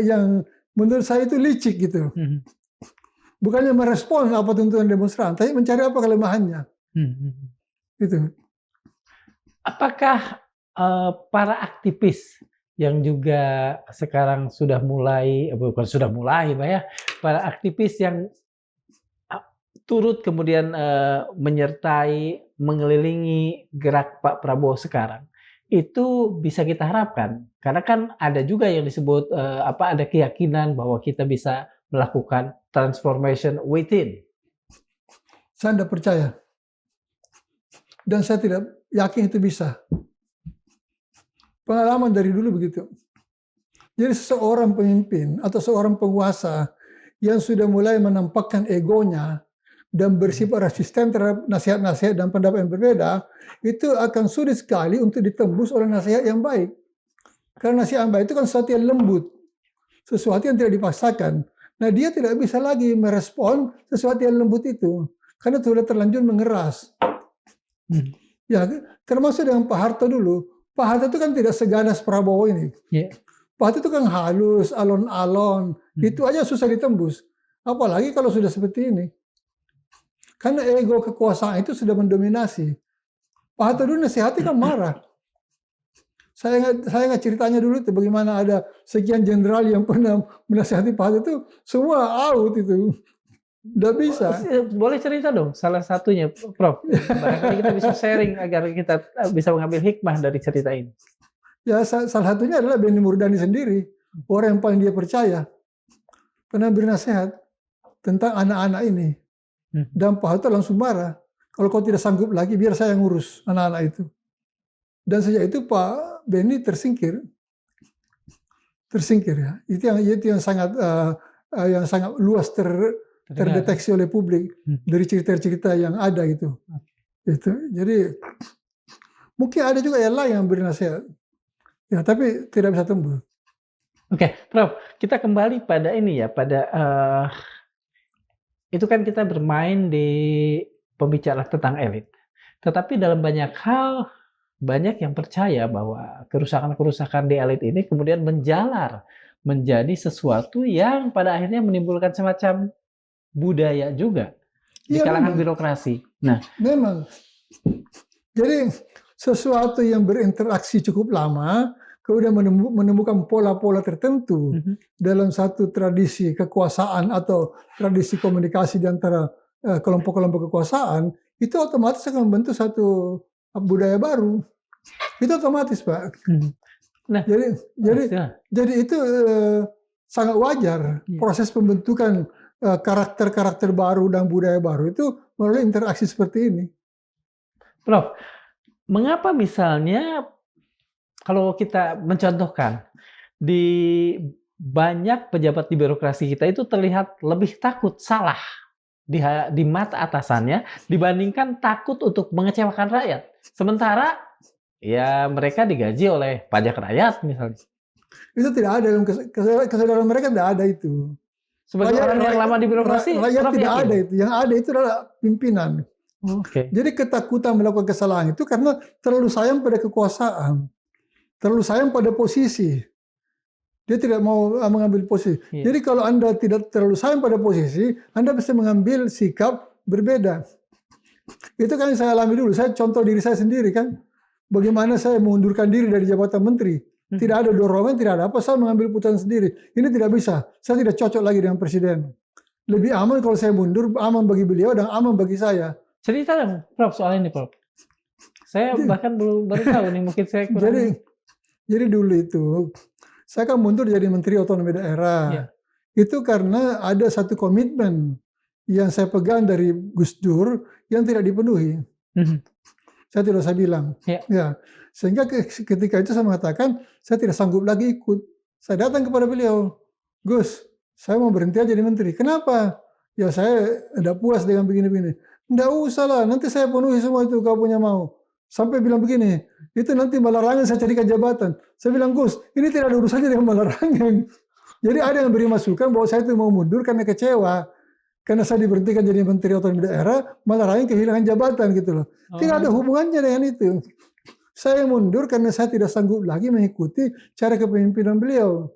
menurut saya itu licik gitu. Bukannya merespon apa tuntutan demonstran, tapi mencari apa kelemahannya. Gitu. Apakah para aktivis yang juga sekarang sudah mulai, bukan sudah mulai Pak ya, para aktivis yang turut kemudian menyertai, mengelilingi gerak Pak Prabowo sekarang, itu bisa kita harapkan? Karena kan ada juga yang disebut ada keyakinan bahwa kita bisa melakukan transformation within. Saya tidak percaya. Dan saya tidak yakin itu bisa. Pengalaman dari dulu begitu. Jadi seorang pemimpin atau seorang penguasa yang sudah mulai menampakkan egonya dan bersifat resisten terhadap nasihat-nasihat dan pendapat yang berbeda, itu akan sulit sekali untuk ditembus oleh nasihat yang baik. Karena nasihat yang baik itu kan sesuatu yang lembut. Sesuatu yang tidak dipaksakan. Nah, dia tidak bisa lagi merespon sesuatu yang lembut itu. Karena sudah terlanjur mengeras. Ya, termasuk dengan Pak Harto dulu. Pak Harto itu kan tidak seganas Prabowo ini. Pak Harto itu kan halus, alon-alon. Itu aja susah ditembus. Apalagi kalau sudah seperti ini. Karena ego kekuasaan itu sudah mendominasi. Pak Harto dulu nasihati kan marah. Saya ingat ceritanya dulu itu bagaimana ada sekian jenderal yang pernah menasihati Pak Harto itu semua out itu. Tidak bisa. Boleh cerita dong salah satunya, Prof. Barangkali kita bisa sharing agar kita bisa mengambil hikmah dari cerita ini. Ya, salah satunya adalah Benny Murdani sendiri. Orang yang paling dia percaya. Pernah bernasihat tentang anak-anak ini. Dan Pak Harto langsung marah. Kalau kau tidak sanggup lagi, biar saya yang ngurus anak-anak itu. Dan sejak itu Pak Benny tersingkir ya. Itu yang sangat luas terdeteksi oleh publik dari cerita-cerita yang ada gitu. Jadi mungkin ada juga yang lain yang beri nasihat. Ya, tapi tidak bisa tembus. Oke, Prof, kita kembali pada ini ya, pada itu kan kita bermain di pembicaraan tentang elit. Tetapi dalam banyak hal, banyak yang percaya bahwa kerusakan-kerusakan di elit ini kemudian menjalar menjadi sesuatu yang pada akhirnya menimbulkan semacam budaya juga di kalangan birokrasi. Nah, memang Jadi sesuatu yang berinteraksi cukup lama, kemudian menemukan pola-pola tertentu dalam satu tradisi kekuasaan atau tradisi komunikasi di antara kelompok-kelompok kekuasaan, itu otomatis akan membentuk satu budaya baru. Itu otomatis, Pak. Nah, jadi itu sangat wajar proses pembentukan karakter-karakter baru dan budaya baru itu melalui interaksi seperti ini. Prof, mengapa misalnya kalau kita mencontohkan di banyak pejabat di birokrasi kita itu terlihat lebih takut salah di mata atasannya dibandingkan takut untuk mengecewakan rakyat. Sementara ya mereka digaji oleh pajak rakyat misalnya. Itu tidak ada dalam kesadaran mereka, tidak ada itu. Sebagai orang yang lama di birokrasi, rakyat tidak ada itu. Yang ada itu adalah pimpinan. Jadi ketakutan melakukan kesalahan itu karena terlalu sayang pada kekuasaan, terlalu sayang pada posisi. Dia tidak mau mengambil posisi. Jadi kalau Anda tidak terlalu sayang pada posisi, Anda bisa mengambil sikap berbeda. Itu kan yang saya alami dulu. Saya contoh diri saya sendiri kan. Bagaimana saya mengundurkan diri dari jabatan menteri. Tidak ada dorongan, tidak ada apa. Saya mengambil putusan sendiri. Ini tidak bisa. Saya tidak cocok lagi dengan presiden. Lebih aman kalau saya mundur, aman bagi beliau dan aman bagi saya. Cerita dong, Prof, soal ini, Prof. Saya bahkan baru tahu nih, mungkin saya kurang. Jadi dulu itu, saya kan mundur jadi Menteri Otonomi Daerah. Itu karena ada satu komitmen yang saya pegang dari Gus Dur yang tidak dipenuhi. Saya tidak usah bilang. Ya. Sehingga ketika itu saya mengatakan, saya tidak sanggup lagi ikut. Saya datang kepada beliau, Gus, saya mau berhenti aja jadi menteri. Kenapa? Ya saya tidak puas dengan begini-begini. Tidak usah lah, nanti saya penuhi semua itu kau punya mau. Sampai bilang begini, itu nanti malarangan saya carikan jabatan. Saya bilang, Gus, ini tidak ada urusannya dengan malarangan. Jadi ada yang beri masukan bahwa saya itu mau mundur karena kecewa. Karena saya diberhentikan jadi Menteri Otonomi Daerah, malarangan kehilangan jabatan gitu loh. Tidak ada hubungannya dengan itu. Saya mundur karena saya tidak sanggup lagi mengikuti cara kepemimpinan beliau.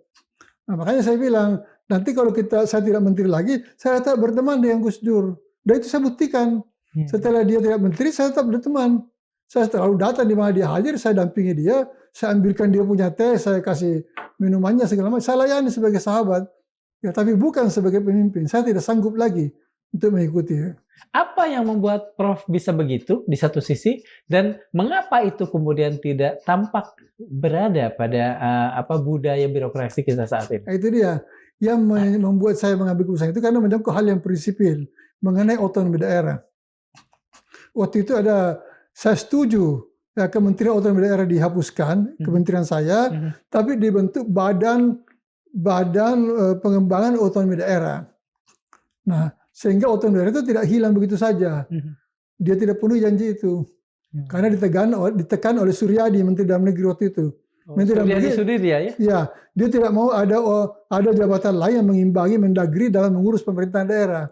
Nah, makanya saya bilang, nanti kalau saya tidak menteri lagi, saya tetap berteman dengan Gus Dur. Dan itu saya buktikan. Setelah dia tidak menteri, saya tetap berteman. Saya selalu datang di mana dia hadir, saya dampingi dia, saya ambilkan dia punya teh, saya kasih minumannya segala macam. Saya layani sebagai sahabat. Ya, tapi bukan sebagai pemimpin. Saya tidak sanggup lagi untuk mengikuti. Apa yang membuat Prof bisa begitu di satu sisi, dan mengapa itu kemudian tidak tampak berada pada budaya birokrasi kita saat ini? Itu dia yang membuat saya mengambil keputusan itu karena menyangkut hal yang prinsipil mengenai otonomi daerah. Waktu itu saya setuju Kementerian Otonomi Daerah dihapuskan, kementerian saya, tapi dibentuk badan pengembangan otonomi daerah. Nah, sehingga otonomi daerah itu tidak hilang begitu saja. Dia tidak penuhi janji itu. Karena ditekan oleh Suryadi, Menteri Dalam Negeri waktu itu. Suryadi ya? Ya, dia tidak mau ada jabatan lain yang mengimbangi Mendagri dalam mengurus pemerintahan daerah.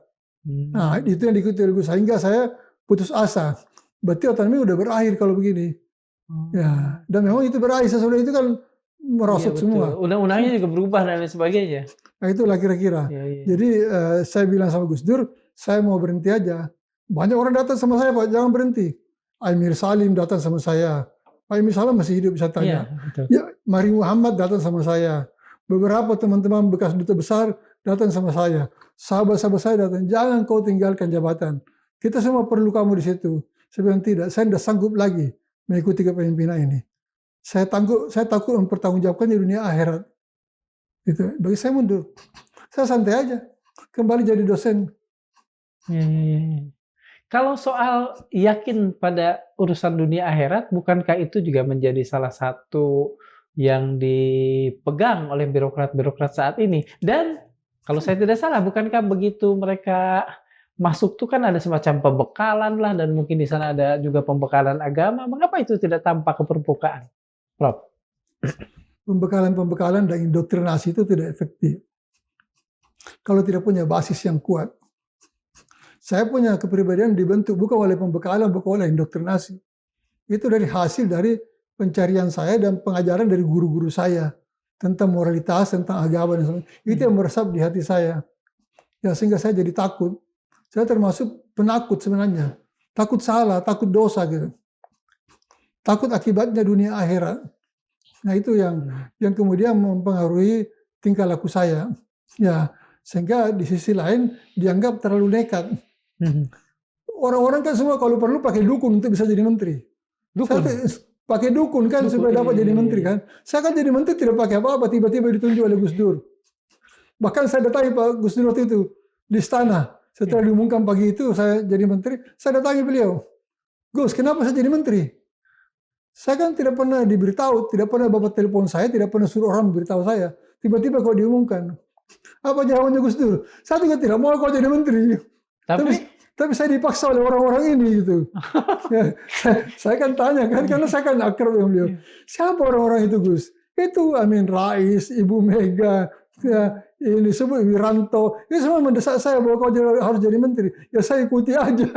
Nah, itu yang diikuti oleh Gus, sehingga saya putus asa. Berarti otonomi udah berakhir kalau begini. Ya, dan memang itu berakhir, sesudah itu kan merosot semua. Undang-undangnya juga berubah dan lain sebagainya. Nah, itulah kira-kira. Jadi saya bilang sama Gus Dur, saya mau berhenti aja. Banyak orang datang sama saya, Pak, jangan berhenti. Amir Salim datang sama saya. Pak Amir Salim masih hidup, saya tanya. Ya, Mari Muhammad datang sama saya. Beberapa teman-teman bekas duta besar datang sama saya. Sahabat-sahabat saya datang, jangan kau tinggalkan jabatan. Kita semua perlu kamu di situ. Saya bilang tidak, saya tidak sanggup lagi mengikuti kepemimpinan ini. Saya takut mempertanggungjawabkan di dunia akhirat. Gitu. Bagi saya mundur. Saya santai aja. Kembali jadi dosen. Kalau soal yakin pada urusan dunia akhirat, bukankah itu juga menjadi salah satu yang dipegang oleh birokrat-birokrat saat ini? Dan kalau saya tidak salah, bukankah begitu mereka masuk tuh kan ada semacam pembekalan lah, dan mungkin di sana ada juga pembekalan agama. Mengapa itu tidak tampak ke permukaan, Prof? Pembekalan dan indoktrinasi itu tidak efektif kalau tidak punya basis yang kuat. Saya punya kepribadian dibentuk bukan oleh pembekalan, bukan oleh indoktrinasi. Itu dari hasil dari pencarian saya dan pengajaran dari guru-guru saya tentang moralitas, tentang agama dan sebagainya. Itu yang meresap di hati saya. Ya, sehingga saya jadi takut. Saya termasuk penakut sebenarnya. Takut salah, takut dosa gitu. takut akibatnya dunia akhirat. Nah itu yang kemudian mempengaruhi tingkah laku saya. Ya, sehingga di sisi lain dianggap terlalu nekat. Orang-orang kan semua kalau perlu pakai dukun untuk bisa jadi menteri. Dukun? Pakai dukun kan supaya dapat jadi menteri kan. Saya kan jadi menteri tidak pakai apa-apa, tiba-tiba ditunjuk oleh Gus Dur. Bahkan saya datangi Pak Gus Dur waktu itu di istana. Setelah diumumkan pagi itu saya jadi menteri, saya datangi beliau. Gus, kenapa saya jadi menteri? Saya kan tidak pernah diberitahu, tidak pernah Bapak telepon saya, tidak pernah suruh orang memberitahu saya. Tiba-tiba kau diumumkan. Apa jawabannya Gus Dur? Saya juga tidak mau kau jadi menteri. Tapi saya dipaksa oleh orang-orang ini gitu. Ya, saya kan tanya kan, karena saya kan akrab dengan beliau. Siapa orang-orang itu Gus? Itu Amin Rais, Ibu Mega, ya, ini semua Wiranto. Ini semua mendesak saya bahwa kau harus jadi menteri. Ya saya ikuti aja.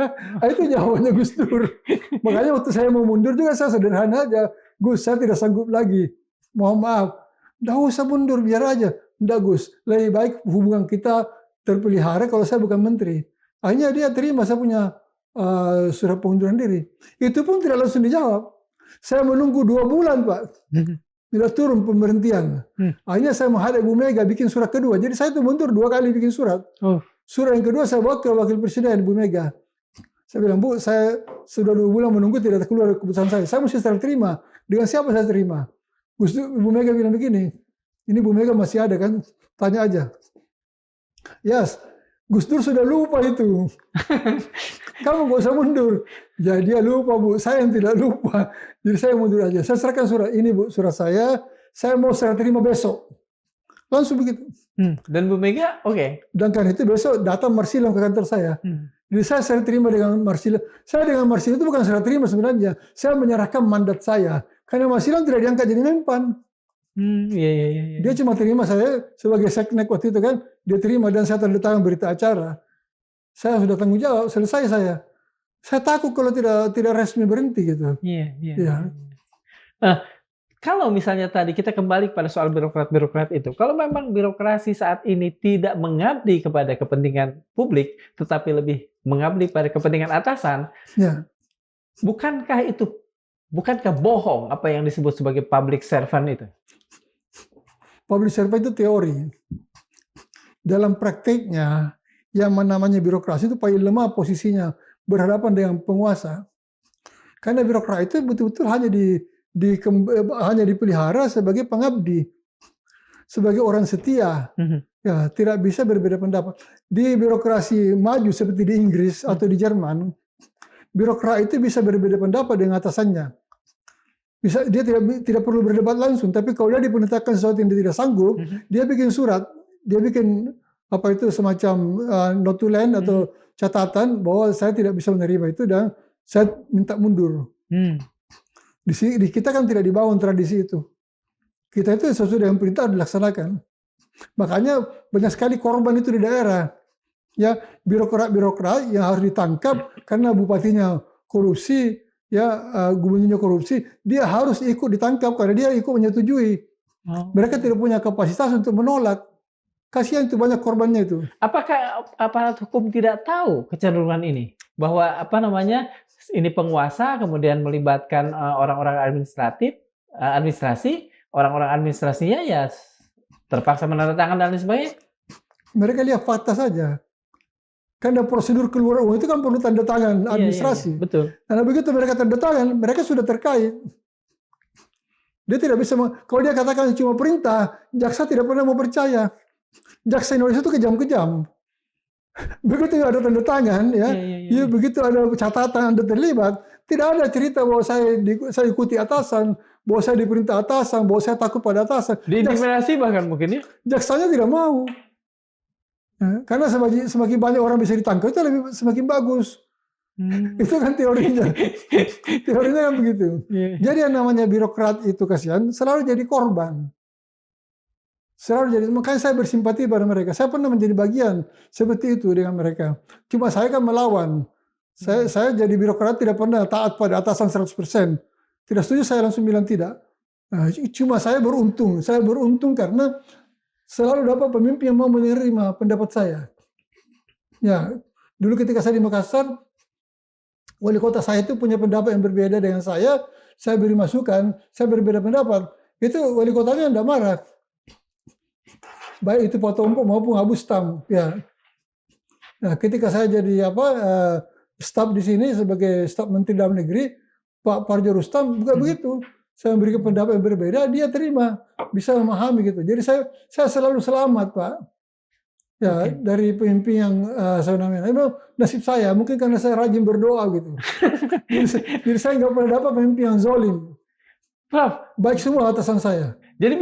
Itu jawabannya Gus Dur. Makanya waktu saya mau mundur juga saya sederhana aja. Gus, saya tidak sanggup lagi. Mohon maaf. Nggak usah mundur, biar aja. Nggak Gus, lebih baik hubungan kita terpelihara kalau saya bukan menteri. Akhirnya dia terima saya punya surat pengunduran diri. Itu pun tidak langsung dijawab. Saya menunggu 2 bulan Pak. Tidak turun pemberhentian. Akhirnya saya menghadap Bu Mega bikin surat kedua. Jadi saya itu mundur 2 kali bikin surat. Surat yang kedua saya bawa ke Wakil Presiden Bu Mega. Saya bilang, Bu, saya sudah 2 bulan menunggu tidak keluar keputusan saya. Saya mesti serah terima. Dengan siapa saya terima? Bu Mega bilang begini. Ini Bu Mega masih ada kan? Tanya aja. Yes. Gus Dur sudah lupa itu. Kamu gak usah mundur. Ya dia lupa Bu, saya yang tidak lupa. Jadi saya mundur aja. Saya serahkan surat ini Bu, surat saya mau serah terima besok. Langsung begitu. Dan Bu Mega oke. Dan karena itu besok datang Marsilio ke kantor saya. Jadi saya serah terima dengan Marsilio. Saya dengan Marsilio itu bukan serah terima sebenarnya. Saya menyerahkan mandat saya. Karena Marsilio tidak diangkat jadi Menpan. Iya. Dia cuma terima saya sebagai seknek waktu itu kan, dia terima dan saya tanda tangan berita acara. Saya sudah tanggung jawab, selesai saya. Saya takut kalau tidak resmi berhenti gitu. Iya. Kalau misalnya tadi kita kembali pada soal birokrat itu, kalau memang birokrasi saat ini tidak mengabdi kepada kepentingan publik, tetapi lebih mengabdi pada kepentingan atasan, bukankah bohong apa yang disebut sebagai public servant itu? Public servant itu teori. Dalam prakteknya, yang namanya birokrasi itu paling lemah posisinya berhadapan dengan penguasa. Karena birokrat itu betul-betul hanya dipelihara sebagai pengabdi, sebagai orang setia. Ya, tidak bisa berbeda pendapat. Di birokrasi maju seperti di Inggris atau di Jerman, birokrat itu bisa berbeda pendapat dengan atasannya. Dia tidak perlu berdebat langsung, tapi kalau dia diperintahkan sesuatu yang dia tidak sanggup, dia bikin surat, dia bikin semacam notulen atau catatan bahwa saya tidak bisa menerima itu dan saya minta mundur. Di kita kan tidak dibangun tradisi itu. Kita itu sesuatu yang perintah dilaksanakan. Makanya banyak sekali korban itu di daerah. Ya, birokrat-birokrat yang harus ditangkap karena bupatinya korupsi. Gubernurnya korupsi, dia harus ikut ditangkap karena dia ikut menyetujui. Mereka tidak punya kapasitas untuk menolak. Kasihan itu banyak korbannya itu. Apakah aparat hukum tidak tahu kecenderungan ini? Bahwa ini penguasa kemudian melibatkan orang-orang administrasi, orang-orang administrasinya ya terpaksa menandatangani dan lain sebagainya. Mereka lihat fakta saja. Karena prosedur keluar uang itu kan perlu tanda tangan administrasi. Iya, betul. Karena begitu mereka tanda tangan, mereka sudah terkait. Dia tidak bisa, kalau dia katakan cuma perintah, jaksa tidak pernah mau percaya. Jaksa Indonesia itu kejam-kejam. Begitu ada tanda tangan, begitu ada catatan Anda terlibat, tidak ada cerita bahwa saya ikuti atasan, bahwa saya diperintah atasan, bahwa saya takut pada atasan. Diintimidasi bahkan mungkin ya? Jaksanya tidak mau. Karena semakin banyak orang bisa ditangkap itu semakin bagus. Itu kan teorinya. Teorinya kan begitu. Jadi yang namanya birokrat itu kasihan selalu jadi korban. Makanya saya bersimpati pada mereka. Saya pernah menjadi bagian seperti itu dengan mereka. Cuma saya kan melawan. Saya jadi birokrat tidak pernah taat pada atasan 100%. Tidak setuju saya langsung bilang tidak. Cuma saya beruntung. Saya beruntung karena selalu dapat pemimpin yang mau menerima pendapat saya. Ya, dulu ketika saya di Makassar, wali kota saya itu punya pendapat yang berbeda dengan saya beri masukan, saya berbeda pendapat, itu wali kotanya tidak marah. Baik itu Pak Tompo maupun Abu Stam. Ya. Nah, ketika saya jadi staf di sini sebagai staf Menteri Dalam Negeri, Pak Parjo Rustam bukan begitu. Saya memberikan pendapat yang berbeda, dia terima, bisa memahami gitu. Jadi saya selalu selamat, Pak. Ya, dari pemimpin yang saya namanya. Memang nasib saya, mungkin karena saya rajin berdoa gitu. jadi saya nggak pernah dapat pemimpin yang zolim. Prof, baik semua atasan saya. Jadi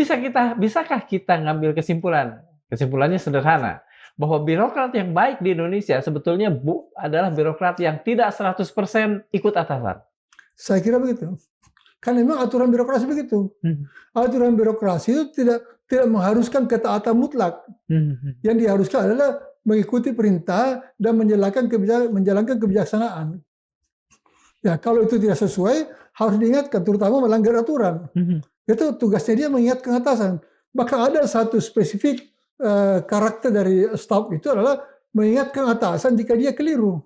bisakah kita ngambil kesimpulan? Kesimpulannya sederhana, bahwa birokrat yang baik di Indonesia sebetulnya adalah birokrat yang tidak 100% ikut atasan. Saya kira begitu. Kan memang aturan birokrasi begitu. Aturan birokrasi itu tidak mengharuskan ketaatan mutlak. Yang diharuskan adalah mengikuti perintah dan menjalankan kebijaksanaan. Ya, kalau itu tidak sesuai, harus diingatkan, terutama melanggar aturan. Itu tugasnya dia mengingatkan atasan. Maka ada satu spesifik karakter dari staf itu adalah mengingatkan atasan jika dia keliru.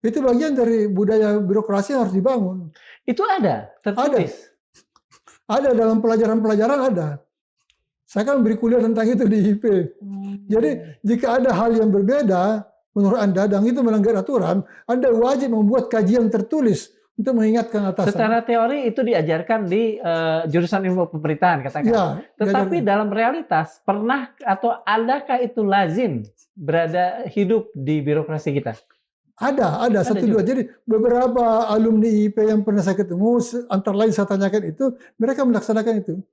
Itu bagian dari budaya birokrasi yang harus dibangun. Itu ada, tertulis. Ada dalam pelajaran-pelajaran ada. Saya kan beri kuliah tentang itu di IP. Jadi jika ada hal yang berbeda menurut Anda dan itu melanggar aturan, Anda wajib membuat kajian tertulis untuk mengingatkan atasan. Secara teori itu diajarkan di jurusan ilmu pemerintahan katakan. Ya, tetapi dalam realitas pernah atau adakah itu lazim hidup di birokrasi kita? Ada satu dua. Jadi beberapa alumni IP yang pernah saya ketemu, antara lain saya tanyakan itu, mereka melaksanakan itu.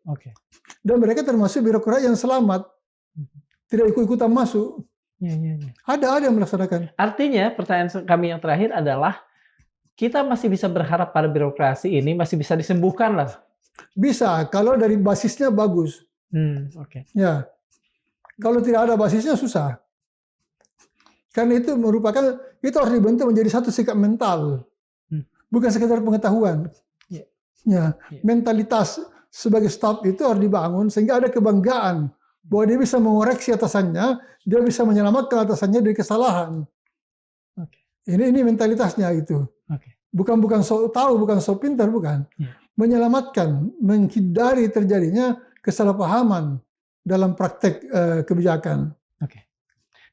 Dan mereka termasuk birokrat yang selamat, tidak ikut-ikutan masuk. Ada yang melaksanakan. Artinya pertanyaan kami yang terakhir adalah, kita masih bisa berharap pada birokrasi ini masih bisa disembuhkan lah. Bisa, kalau dari basisnya bagus. Ya, kalau tidak ada basisnya susah. Karena itu itu harus dibentuk menjadi satu sikap mental, bukan sekedar pengetahuan. Mentalitas sebagai staf itu harus dibangun sehingga ada kebanggaan bahwa dia bisa mengoreksi atasannya, dia bisa menyelamatkan atasannya dari kesalahan. Ini mentalitasnya itu. Bukan sok tahu, bukan sok pintar, bukan. Menyelamatkan, menghindari terjadinya kesalahpahaman dalam praktek kebijakan.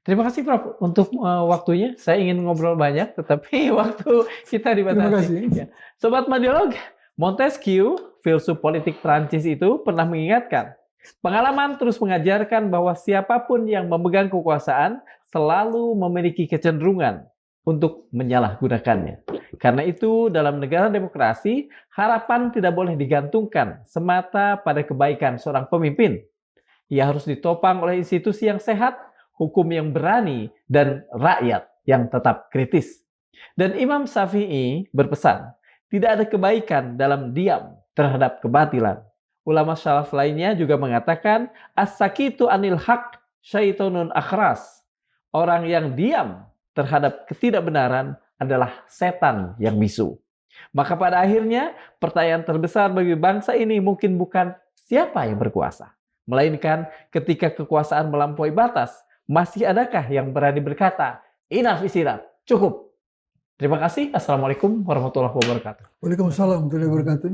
Terima kasih Prof untuk waktunya. Saya ingin ngobrol banyak, tetapi waktu kita dibatasi. Terima kasih. Sobat Madialog, Montesquieu, filsuf politik Prancis itu pernah mengingatkan, pengalaman terus mengajarkan bahwa siapapun yang memegang kekuasaan selalu memiliki kecenderungan untuk menyalahgunakannya. Karena itu, dalam negara demokrasi, harapan tidak boleh digantungkan semata pada kebaikan seorang pemimpin. Ia harus ditopang oleh institusi yang sehat, hukum yang berani, dan rakyat yang tetap kritis. Dan Imam Syafi'i berpesan, tidak ada kebaikan dalam diam terhadap kebatilan. Ulama salaf lainnya juga mengatakan, as-sakitu anil haq syaitonun akhras. Orang yang diam terhadap ketidakbenaran adalah setan yang bisu. Maka pada akhirnya, pertanyaan terbesar bagi bangsa ini mungkin bukan siapa yang berkuasa, melainkan ketika kekuasaan melampaui batas, masih adakah yang berani berkata, enough is enough, cukup. Terima kasih. Assalamualaikum warahmatullahi wabarakatuh. Waalaikumsalam warahmatullahi wabarakatuh.